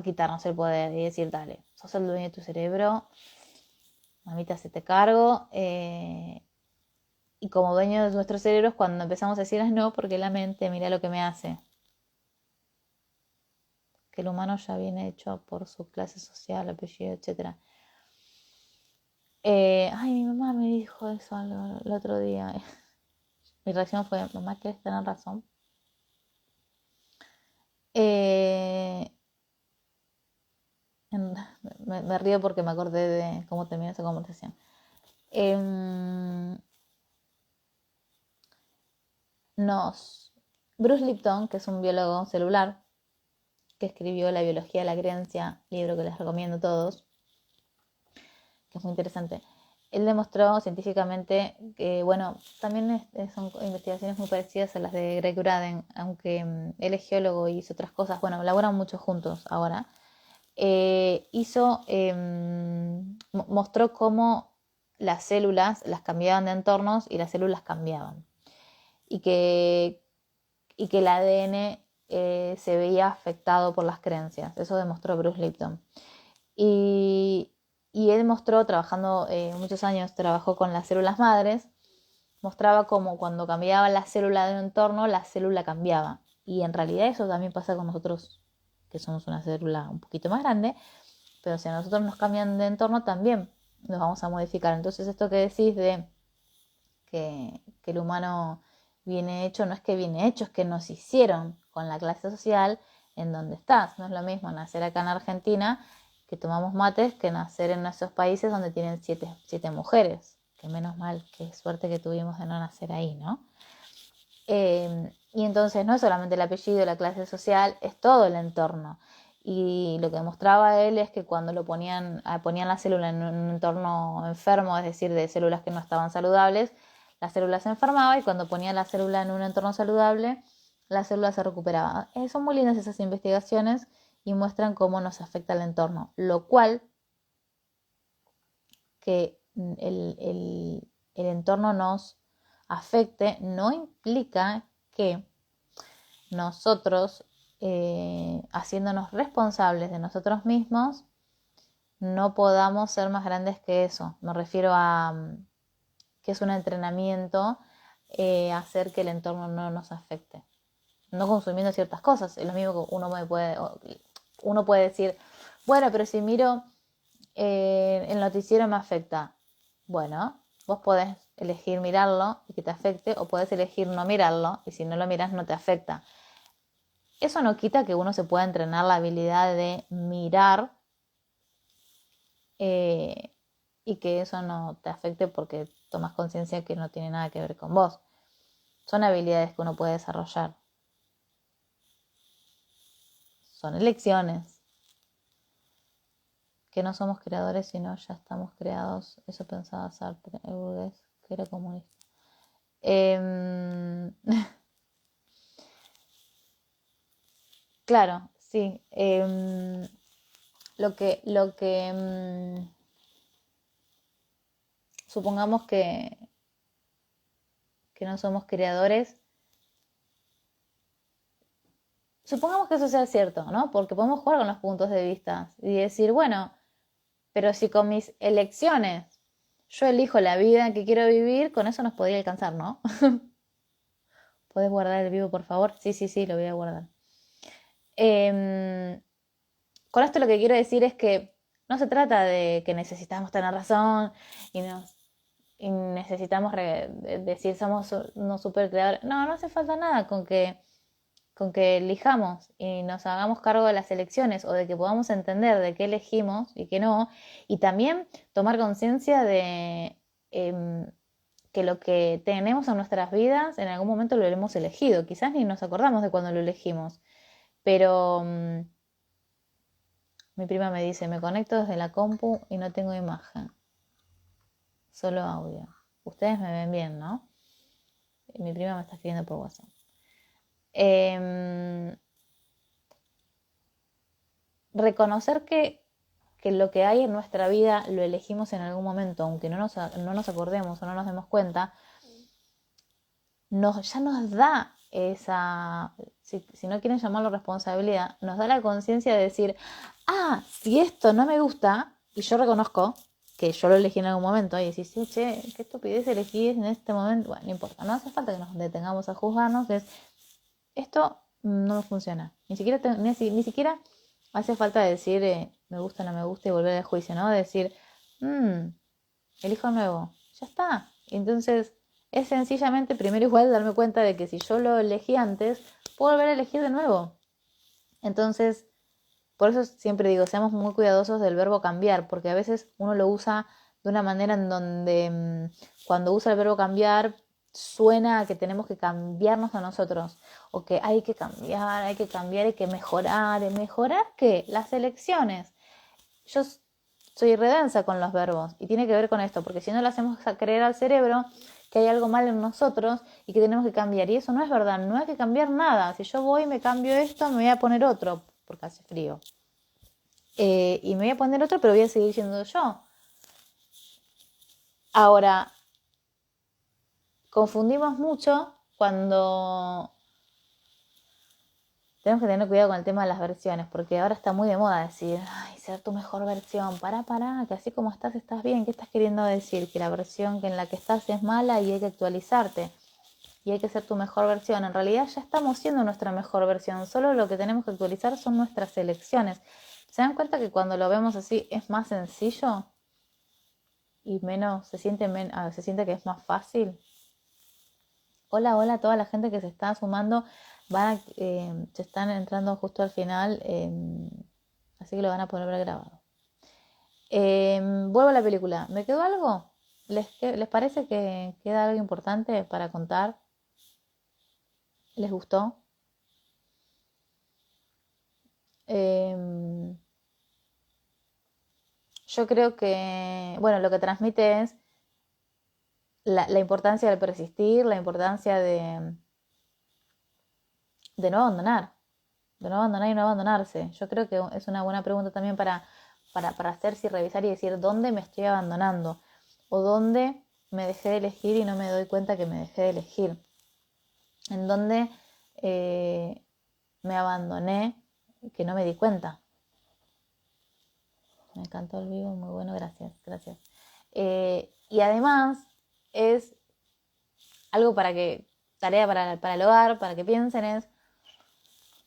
quitarnos el poder y decir, dale, sos el dueño de tu cerebro, mamita, se te cargo. Y como dueño de nuestros cerebros, cuando empezamos a decir no, porque la mente, mira lo que me hace. Que el humano ya viene hecho por su clase social, apellido, etc. Ay, mi mamá me dijo eso el otro día. Mi reacción fue, mamá, ¿quieres tener razón? Eh, me río porque me acordé de cómo terminó esa conversación. Bruce Lipton, que es un biólogo celular, que escribió La biología de la creencia, libro que les recomiendo a todos, que es muy interesante. Él demostró científicamente que, bueno, también son investigaciones muy parecidas a las de Greg Braden, aunque él es geólogo y hizo otras cosas, bueno, laboran mucho juntos ahora. Mostró cómo las células las cambiaban de entornos y las células cambiaban. Y que el ADN se veía afectado por las creencias. Eso demostró Bruce Lipton. Y él mostró, trabajando muchos años, trabajó con las células madres, mostraba cómo cuando cambiaba la célula de un entorno, la célula cambiaba. Y en realidad eso también pasa con nosotros, que somos una célula un poquito más grande, pero si a nosotros nos cambian de entorno también nos vamos a modificar. Entonces esto que decís de que el humano viene hecho, no es que viene hecho, es que nos hicieron con la clase social en donde estás. No es lo mismo nacer acá en Argentina, que tomamos mates, que nacer en esos países donde tienen siete mujeres. Que menos mal, qué suerte que tuvimos de no nacer ahí, ¿no? Y entonces no es solamente el apellido, la clase social, es todo el entorno. Y lo que demostraba él es que cuando ponían la célula en un entorno enfermo, es decir, de células que no estaban saludables, la célula se enfermaba y cuando ponían la célula en un entorno saludable, la célula se recuperaba. Son muy lindas esas investigaciones y muestran cómo nos afecta el entorno, lo cual que el entorno nos afecte no implica que nosotros, haciéndonos responsables de nosotros mismos, no podamos ser más grandes que eso. Me refiero a que es un entrenamiento hacer que el entorno no nos afecte. No consumiendo ciertas cosas. Es lo mismo que uno puede decir, bueno, pero si miro el noticiero me afecta. Bueno, vos podés elegir mirarlo y que te afecte, o podés elegir no mirarlo y si no lo miras no te afecta. Eso no quita que uno se pueda entrenar la habilidad de mirar y que eso no te afecte porque tomas conciencia que no tiene nada que ver con vos. Son habilidades que uno puede desarrollar. Son elecciones. Que no somos creadores, sino ya estamos creados. Eso pensaba Sartre, el burgués, que era comunista. Claro, sí. Supongamos que que no somos creadores. Supongamos que eso sea cierto, ¿no? Porque podemos jugar con los puntos de vista y decir, bueno, pero si con mis elecciones yo elijo la vida que quiero vivir, con eso nos podría alcanzar, ¿no? ¿Podés guardar el vivo, por favor? Sí, lo voy a guardar. Con esto lo que quiero decir es que no se trata de que necesitamos tener razón y, y necesitamos decir somos unos super creadores. No, no hace falta nada con que elijamos y nos hagamos cargo de las elecciones o de que podamos entender de qué elegimos y qué no. Y también tomar conciencia de que lo que tenemos en nuestras vidas en algún momento lo hemos elegido. Quizás ni nos acordamos de cuando lo elegimos. Pero mi prima me dice, me conecto desde la compu y no tengo imagen, solo audio. Ustedes me ven bien, ¿no? Mi prima me está escribiendo por WhatsApp. Reconocer que lo que hay en nuestra vida lo elegimos en algún momento, aunque no nos acordemos o no nos demos cuenta, ya nos da esa, si no quieren llamarlo responsabilidad, nos da la conciencia de decir, si esto no me gusta, y yo reconozco que yo lo elegí en algún momento, y decís, sí, che, qué estupidez elegí en este momento, bueno, no importa, no hace falta que nos detengamos a juzgarnos, esto no me funciona, ni siquiera hace falta decir, me gusta, no me gusta, y volver al juicio, ¿no? Decir, elijo nuevo, ya está. Entonces, es sencillamente primero igual darme cuenta de que si yo lo elegí antes, puedo volver a elegir de nuevo. Entonces, por eso siempre digo, seamos muy cuidadosos del verbo cambiar, porque a veces uno lo usa de una manera en donde cuando usa el verbo cambiar suena a que tenemos que cambiarnos a nosotros, o que hay que cambiar, hay que mejorar. ¿Mejorar qué? Las elecciones. Yo soy redensa con los verbos y tiene que ver con esto, porque si no le hacemos creer al cerebro que hay algo mal en nosotros y que tenemos que cambiar, y eso no es verdad, no hay que cambiar nada. Si yo voy y me cambio esto, me voy a poner otro porque hace frío, y me voy a poner otro, pero voy a seguir siendo yo. Ahora, confundimos mucho cuando tenemos que tener cuidado con el tema de las versiones, porque ahora está muy de moda decir, ser tu mejor versión, pará, que así como estás bien. ¿Qué estás queriendo decir? Que la versión en la que estás es mala y hay que actualizarte y hay que ser tu mejor versión. En realidad ya estamos siendo nuestra mejor versión, solo lo que tenemos que actualizar son nuestras elecciones. ¿Se dan cuenta que cuando lo vemos así es más sencillo y menos se siente que es más fácil? Hola a toda la gente que se está sumando. Se están entrando justo al final, así que lo van a poder ver grabado. Vuelvo a la película. ¿Me quedó algo? ¿Les parece que queda algo importante para contar? ¿Les gustó? Yo creo que, bueno, lo que transmite es la importancia del persistir, la importancia de no abandonar, y no abandonarse. Yo creo que es una buena pregunta también para hacerse y revisar y decir dónde me estoy abandonando o dónde me dejé de elegir y no me doy cuenta que me dejé de elegir. En dónde me abandoné y que no me di cuenta. Me encantó el vivo, muy bueno, gracias. Y además es algo tarea para el hogar, para que piensen es,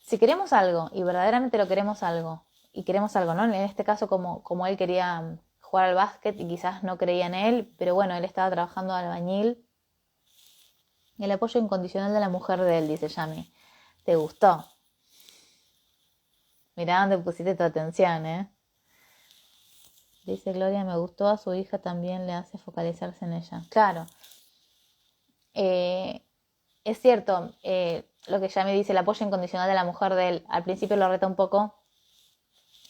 si queremos algo y verdaderamente lo queremos algo, ¿no? En este caso como él quería jugar al básquet y quizás no creía en él, pero bueno, él estaba trabajando de albañil. El apoyo incondicional de la mujer de él, dice Yami. ¿Te gustó? Mirá dónde pusiste tu atención, ¿eh? Dice Gloria, me gustó, a su hija también le hace focalizarse en ella. Claro. Es cierto, lo que Yami dice, el apoyo incondicional de la mujer de él. Al principio lo reta un poco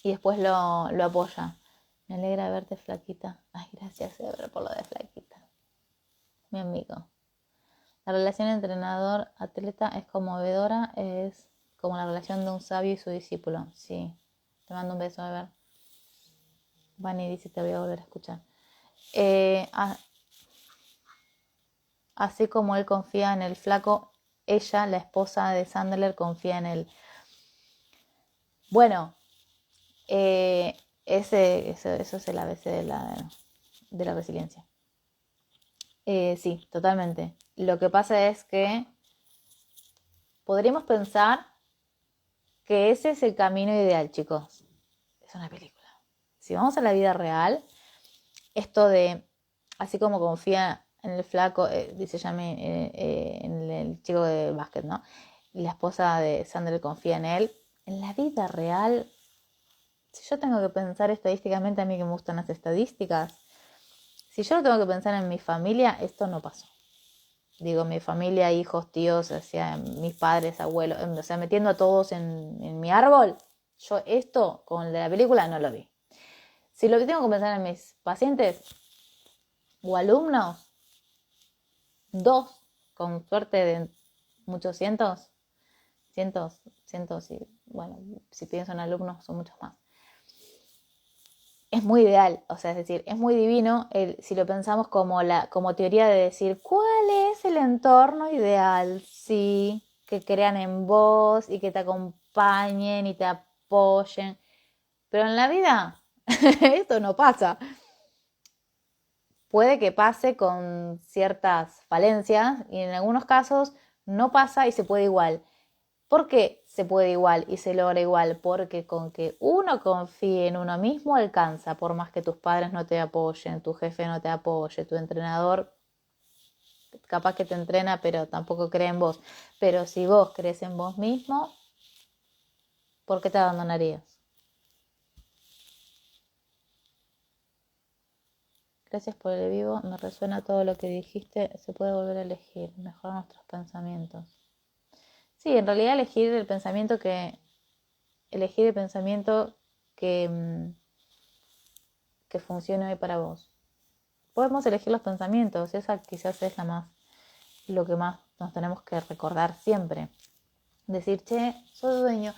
y después lo apoya. Me alegra verte, flaquita. Ay, gracias, Ebra, por lo de flaquita. Mi amigo. La relación entrenador-atleta es conmovedora, es como la relación de un sabio y su discípulo. Sí, te mando un beso, Eber. Vani dice, te voy a volver a escuchar. así como él confía en el flaco, ella, la esposa de Sandler, confía en él. Bueno, eso es el ABC de la resiliencia. Sí, totalmente. Lo que pasa es que podríamos pensar que ese es el camino ideal, chicos. Es una película. Si vamos a la vida real, esto de, así como confía en el flaco, dice Yami, en el chico de básquet, ¿no? Y la esposa de Sandler confía en él. En la vida real, si yo tengo que pensar estadísticamente, a mí que me gustan las estadísticas, si yo lo tengo que pensar en mi familia, esto no pasó. Digo, mi familia, hijos, tíos, o sea, mis padres, abuelos, o sea, metiendo a todos en mi árbol, yo esto con el de la película no lo vi. Si lo que tengo que pensar en mis pacientes o alumnos, dos, con suerte de muchos cientos, y bueno, si pienso en alumnos son muchos más. Es muy ideal, o sea, es decir, es muy divino si lo pensamos como teoría de decir, ¿cuál es el entorno ideal? Sí, que crean en vos y que te acompañen y te apoyen. Pero en la vida esto no pasa. Puede que pase con ciertas falencias y en algunos casos no pasa y se puede igual. ¿Por qué se puede igual y se logra igual? Porque con que uno confíe en uno mismo alcanza, por más que tus padres no te apoyen, tu jefe no te apoye, tu entrenador capaz que te entrena pero tampoco cree en vos. Pero si vos crees en vos mismo, ¿por qué te abandonarías? Gracias por el vivo, me resuena todo lo que dijiste, se puede volver a elegir, mejorar nuestros pensamientos. Sí, en realidad elegir el pensamiento que funcione hoy para vos. Podemos elegir los pensamientos, esa quizás es lo que más nos tenemos que recordar siempre. Decir, che, soy dueño.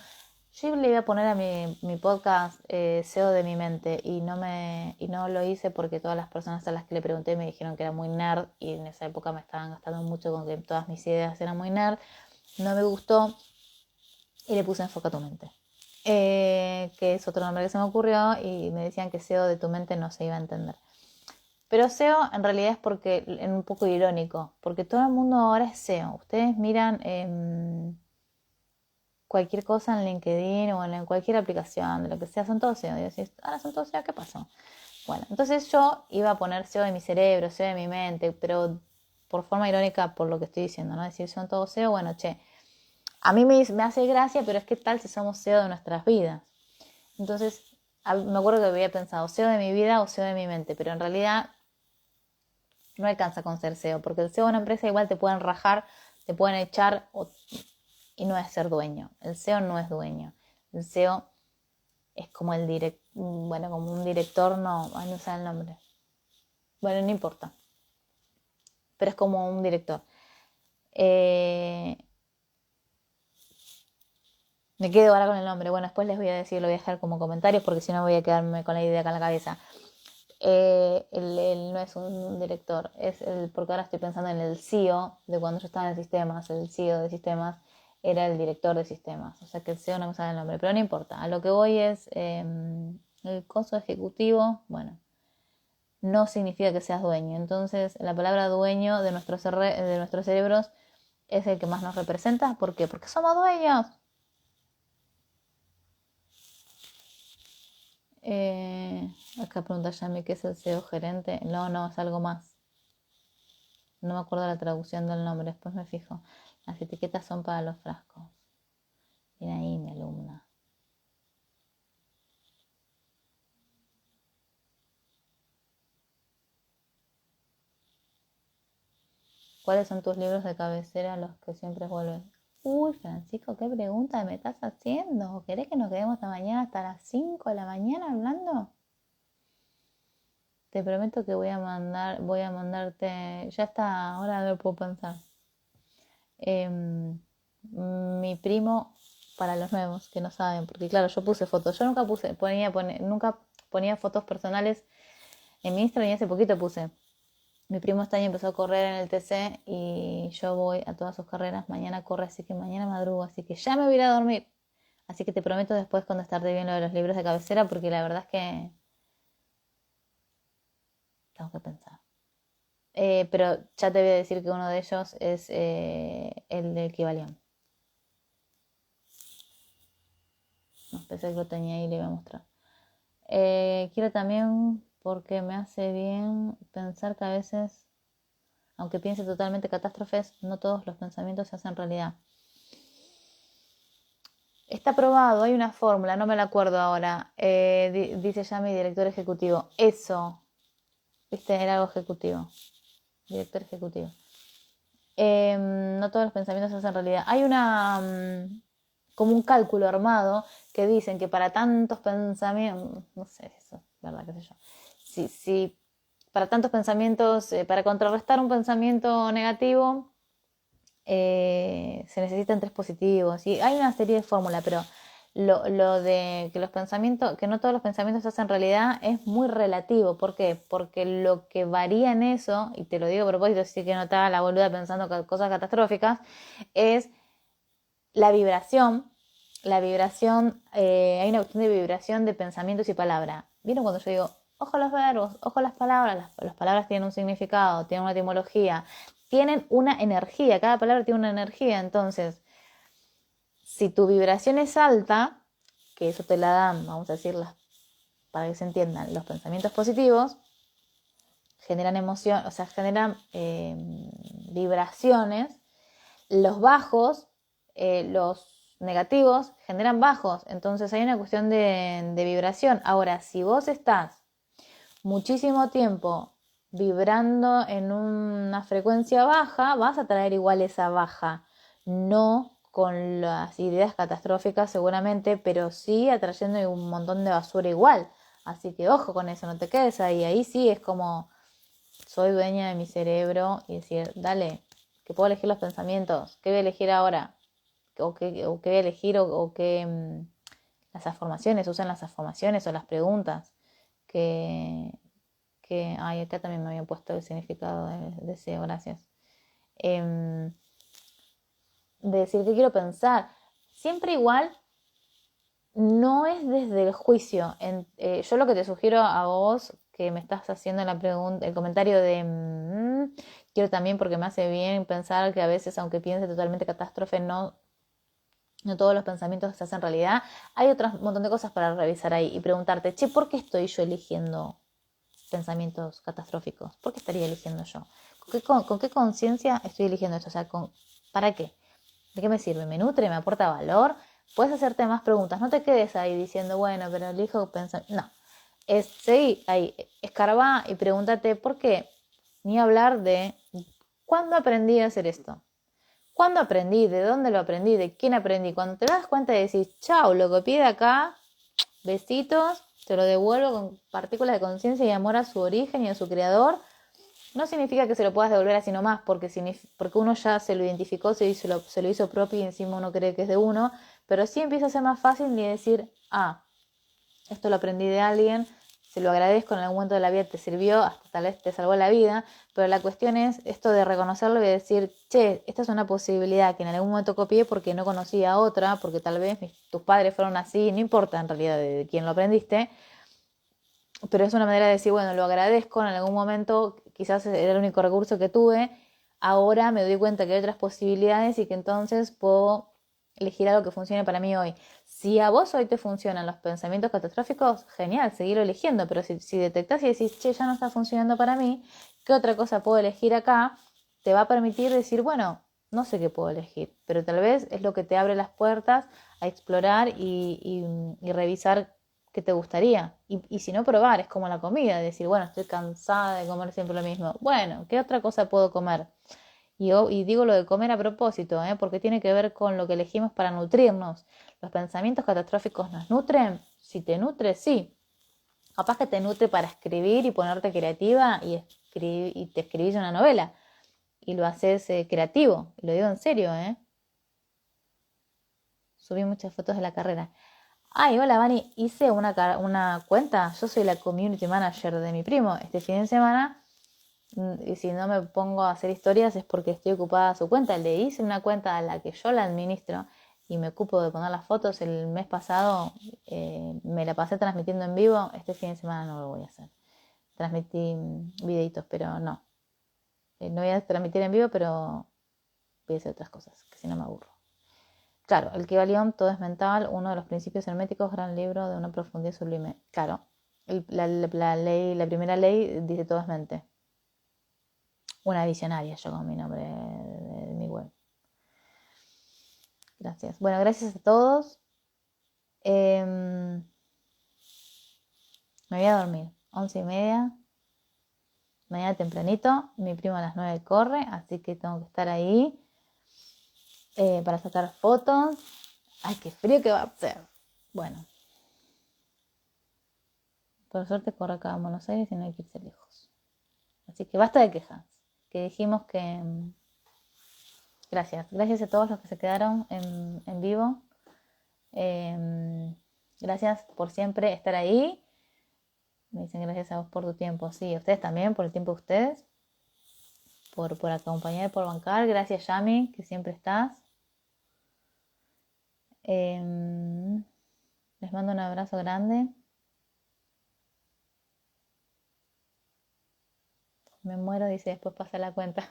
Yo le iba a poner a mi podcast SEO de mi mente y no lo hice porque todas las personas a las que le pregunté me dijeron que era muy nerd y en esa época me estaban gastando mucho con que todas mis ideas eran muy nerd. No me gustó y le puse Enfoca tu mente. Que es otro nombre que se me ocurrió y me decían que SEO de tu mente no se iba a entender. Pero SEO en realidad es porque es un poco irónico, porque todo el mundo ahora es SEO. Ustedes miran cualquier cosa en LinkedIn o en cualquier aplicación, de lo que sea, son todos SEO. Y decís, ahora son todos SEO, ¿qué pasó? Bueno, entonces yo iba a poner SEO de mi cerebro, SEO de mi mente, pero por forma irónica por lo que estoy diciendo, ¿no? Decir, son todos SEO, bueno, che, a mí me hace gracia, pero es que tal si somos SEO de nuestras vidas. Entonces, me acuerdo que había pensado SEO de mi vida o SEO de mi mente, pero en realidad no alcanza con ser SEO, porque el SEO de una empresa igual te pueden rajar, te pueden echar y no es ser dueño. El SEO no es dueño. El SEO es como como un director, no sé el nombre. Bueno, no importa. Pero es como un director. Me quedo ahora con el nombre. Bueno, después les voy a decir, lo voy a dejar como comentarios porque si no voy a quedarme con la idea acá en la cabeza. Él no es un director, porque ahora estoy pensando en el CEO de cuando yo estaba en sistemas, el CEO de sistemas era el director de sistemas, o sea que el CEO no me sale el nombre, pero no importa, a lo que voy es el costo ejecutivo, bueno, no significa que seas dueño, entonces la palabra dueño de nuestros cerebros es el que más nos representa, ¿por qué? Porque somos dueños. Acá pregunta Yami qué es el CEO gerente. No, es algo más. No me acuerdo la traducción del nombre, después me fijo. Las etiquetas son para los frascos. Viene ahí mi alumna. ¿Cuáles son tus libros de cabecera los que siempre vuelves? Uy, Francisco, ¿qué pregunta me estás haciendo? ¿Querés que nos quedemos hasta mañana, hasta las 5 de la mañana hablando? Te prometo que voy a mandarte, ya está, ahora lo puedo pensar. Mi primo, para los nuevos que no saben, porque claro, yo puse fotos, yo nunca nunca ponía fotos personales en mi Instagram y hace poquito puse. Mi primo este año empezó a correr en el TC y yo voy a todas sus carreras. Mañana corre, así que mañana madrugo, así que ya me voy a ir a dormir. Así que te prometo después contestarte bien lo de los libros de cabecera, porque la verdad es que tengo que pensar. Pero ya te voy a decir que uno de ellos es el de Kybalión. No, pensé que lo tenía ahí y le iba a mostrar. Quiero también porque me hace bien pensar que a veces, aunque piense totalmente catástrofes, no todos los pensamientos se hacen realidad. Está probado, hay una fórmula, no me la acuerdo ahora. Dice ya mi director ejecutivo. Eso, viste, era algo ejecutivo. Director ejecutivo. No todos los pensamientos se hacen realidad. Hay como un cálculo armado que dicen que para tantos pensamientos, no sé, eso, verdad, qué sé yo. Si para tantos pensamientos, para contrarrestar un pensamiento negativo, se necesitan 3 positivos. Y hay una serie de fórmulas, pero lo de que los pensamientos, que no todos los pensamientos se hacen realidad, es muy relativo. ¿Por qué? Porque lo que varía en eso, y te lo digo a propósito, así que no estaba la boluda pensando cosas catastróficas, es la vibración. La vibración, hay una cuestión de vibración de pensamientos y palabras. ¿Vieron cuando yo digo, ojo a los verbos, ojo a las palabras? Las palabras tienen un significado, tienen una etimología, tienen una energía, cada palabra tiene una energía. Entonces, si tu vibración es alta, que eso te la dan, vamos a decirlas para que se entiendan, los pensamientos positivos, generan emoción, o sea, generan vibraciones. Los bajos, los negativos, generan bajos. Entonces hay una cuestión de vibración. Ahora, si vos estás muchísimo tiempo vibrando en una frecuencia baja, vas a traer igual esa baja. No con las ideas catastróficas seguramente, pero sí atrayendo un montón de basura igual. Así que ojo con eso, no te quedes ahí. Ahí sí es como soy dueña de mi cerebro y decir, dale, que puedo elegir los pensamientos, ¿qué voy a elegir ahora? ¿O qué voy a elegir? ¿O qué? Las afirmaciones, usan las afirmaciones o las preguntas ay, acá también me habían puesto el significado de deseo, gracias. Em, de decir qué quiero pensar. Siempre igual, no es desde el juicio. Yo lo que te sugiero a vos, que me estás haciendo la pregunta, el comentario de quiero también porque me hace bien pensar que a veces, aunque piense totalmente catástrofe, no todos los pensamientos se hacen realidad. Hay otro montón de cosas para revisar ahí y preguntarte, che, ¿por qué estoy yo eligiendo pensamientos catastróficos? ¿Por qué estaría eligiendo yo? ¿Con qué conciencia estoy eligiendo esto? O sea, ¿para qué? ¿De qué me sirve? ¿Me nutre? ¿Me aporta valor? Puedes hacerte más preguntas. No te quedes ahí diciendo, bueno, pero elijo pensar. No. Seguí ahí. Escarba y pregúntate por qué. Ni hablar de cuándo aprendí a hacer esto. ¿Cuándo aprendí? ¿De dónde lo aprendí? ¿De quién aprendí? Cuando te das cuenta y decís, chao, lo copié de acá, besitos, te lo devuelvo con partículas de conciencia y amor a su origen y a su creador. No significa que se lo puedas devolver así nomás, porque uno ya se lo identificó, se lo hizo propio y encima uno cree que es de uno, pero sí empieza a ser más fácil ni decir, esto lo aprendí de alguien, se lo agradezco, en algún momento de la vida te sirvió, hasta tal vez te salvó la vida, pero la cuestión es esto de reconocerlo y decir, che, esta es una posibilidad que en algún momento copié porque no conocía otra, porque tal vez tus padres fueron así, no importa en realidad de quién lo aprendiste, pero es una manera de decir, bueno, lo agradezco, en algún momento quizás era el único recurso que tuve, ahora me doy cuenta que hay otras posibilidades y que entonces puedo elegir algo que funcione para mí hoy. Si a vos hoy te funcionan los pensamientos catastróficos, genial, seguirlo eligiendo, pero si detectás y decís, che, ya no está funcionando para mí, ¿qué otra cosa puedo elegir acá? Te va a permitir decir, bueno, no sé qué puedo elegir, pero tal vez es lo que te abre las puertas a explorar y revisar qué te gustaría. Y si no, probar, es como la comida, decir, bueno, estoy cansada de comer siempre lo mismo. Bueno, ¿qué otra cosa puedo comer? Y digo lo de comer a propósito, porque tiene que ver con lo que elegimos para nutrirnos. ¿Los pensamientos catastróficos nos nutren? Si te nutre, sí. Capaz que te nutre para escribir y ponerte creativa y te escribís una novela y lo haces creativo. Y lo digo en serio, Subí muchas fotos de la carrera. Ay, hola, Vani. Hice una cuenta. Yo soy la community manager de mi primo. Este fin de semana Y si no me pongo a hacer historias es porque estoy ocupada a su cuenta. Le hice una cuenta a la que yo la administro y me ocupo de poner las fotos. El mes pasado me la pasé transmitiendo en vivo. Este fin de semana no lo voy a hacer. Transmití videitos, pero no. No voy a transmitir en vivo, pero voy a hacer otras cosas, que si no me aburro. Claro, el Kybalión, todo es mental, uno de los principios herméticos, gran libro de una profundidad sublime. Claro, la primera ley dice todo es mente. Una visionaria, yo con mi nombre de mi web. Gracias. Bueno, gracias a todos. Me voy a dormir. 11:30. Mañana tempranito. Mi primo a las 9 corre, así que tengo que estar ahí para sacar fotos. Ay, qué frío que va a ser. Bueno. Por suerte corre acá en Buenos Aires y no hay que irse lejos. Así que basta de quejas. Que dijimos que... Gracias. Gracias a todos los que se quedaron en vivo. Gracias por siempre estar ahí. Me dicen gracias a vos por tu tiempo. Sí, a ustedes también por el tiempo de ustedes. Por acompañar, por bancar. Gracias, Yami, que siempre estás. Les mando un abrazo grande. Me muero, dice, después pasa la cuenta.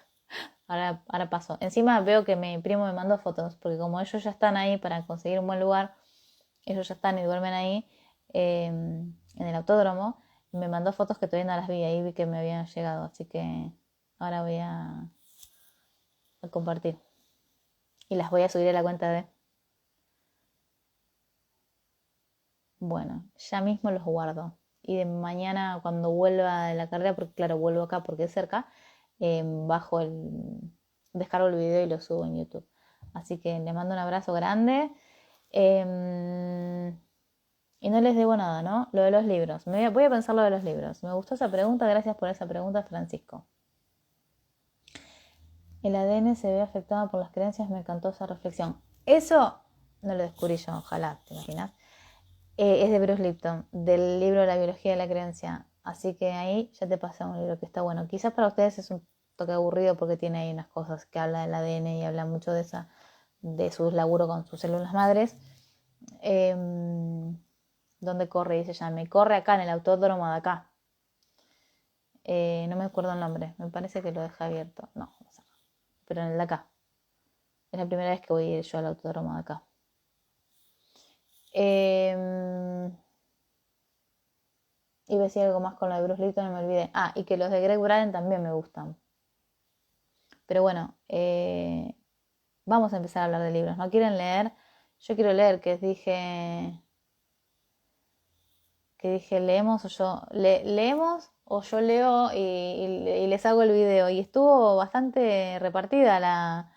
Ahora paso. Encima veo que mi primo me mandó fotos, porque como ellos ya están ahí para conseguir un buen lugar, ellos ya están y duermen ahí en el autódromo, me mandó fotos que todavía no las vi, ahí vi que me habían llegado, así que ahora voy a compartir. Y las voy a subir a la cuenta de... Bueno, ya mismo los guardo. Y de mañana cuando vuelva de la carrera, porque claro, vuelvo acá porque es cerca, bajo descargo el video y lo subo en YouTube. Así que les mando un abrazo grande. Y no les debo nada, ¿no? Lo de los libros. Voy a pensar lo de los libros. Me gustó esa pregunta. Gracias por esa pregunta, Francisco. El ADN se ve afectado por las creencias. Me encantó esa reflexión. Eso no lo descubrí yo, ojalá, ¿te imaginas? Es de Bruce Lipton, del libro La biología de la creencia. Así que ahí ya te pasé un libro que está bueno. Quizás para ustedes es un toque aburrido porque tiene ahí unas cosas que habla del ADN y habla mucho de su laburo con sus células madres. ¿Dónde corre? Dice Yami. Corre acá en el autódromo de acá. No me acuerdo el nombre. Me parece que lo deja abierto. No, pero en el de acá. Es la primera vez que voy a ir yo al autódromo de acá. Iba a decir algo más con lo de Bruce Lipton, no me olvidé. Ah, y que los de Greg Braden también me gustan. Pero bueno, vamos a empezar a hablar de libros. ¿No quieren leer? Yo quiero leer, que dije leemos o yo leemos o yo leo y les hago el video. Y estuvo bastante repartida la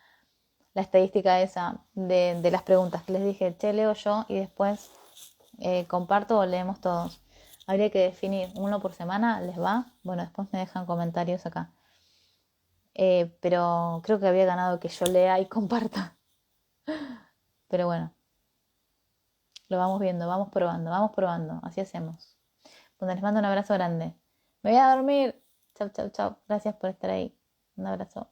estadística esa de las preguntas que les dije, che, leo yo y después comparto o leemos todos. Habría que definir uno por semana, ¿les va? Bueno, después me dejan comentarios acá. Pero creo que había ganado que yo lea y comparta. Pero bueno, lo vamos viendo, vamos probando. Así hacemos. Bueno, les mando un abrazo grande. Me voy a dormir. Chau, chau, chau. Gracias por estar ahí. Un abrazo.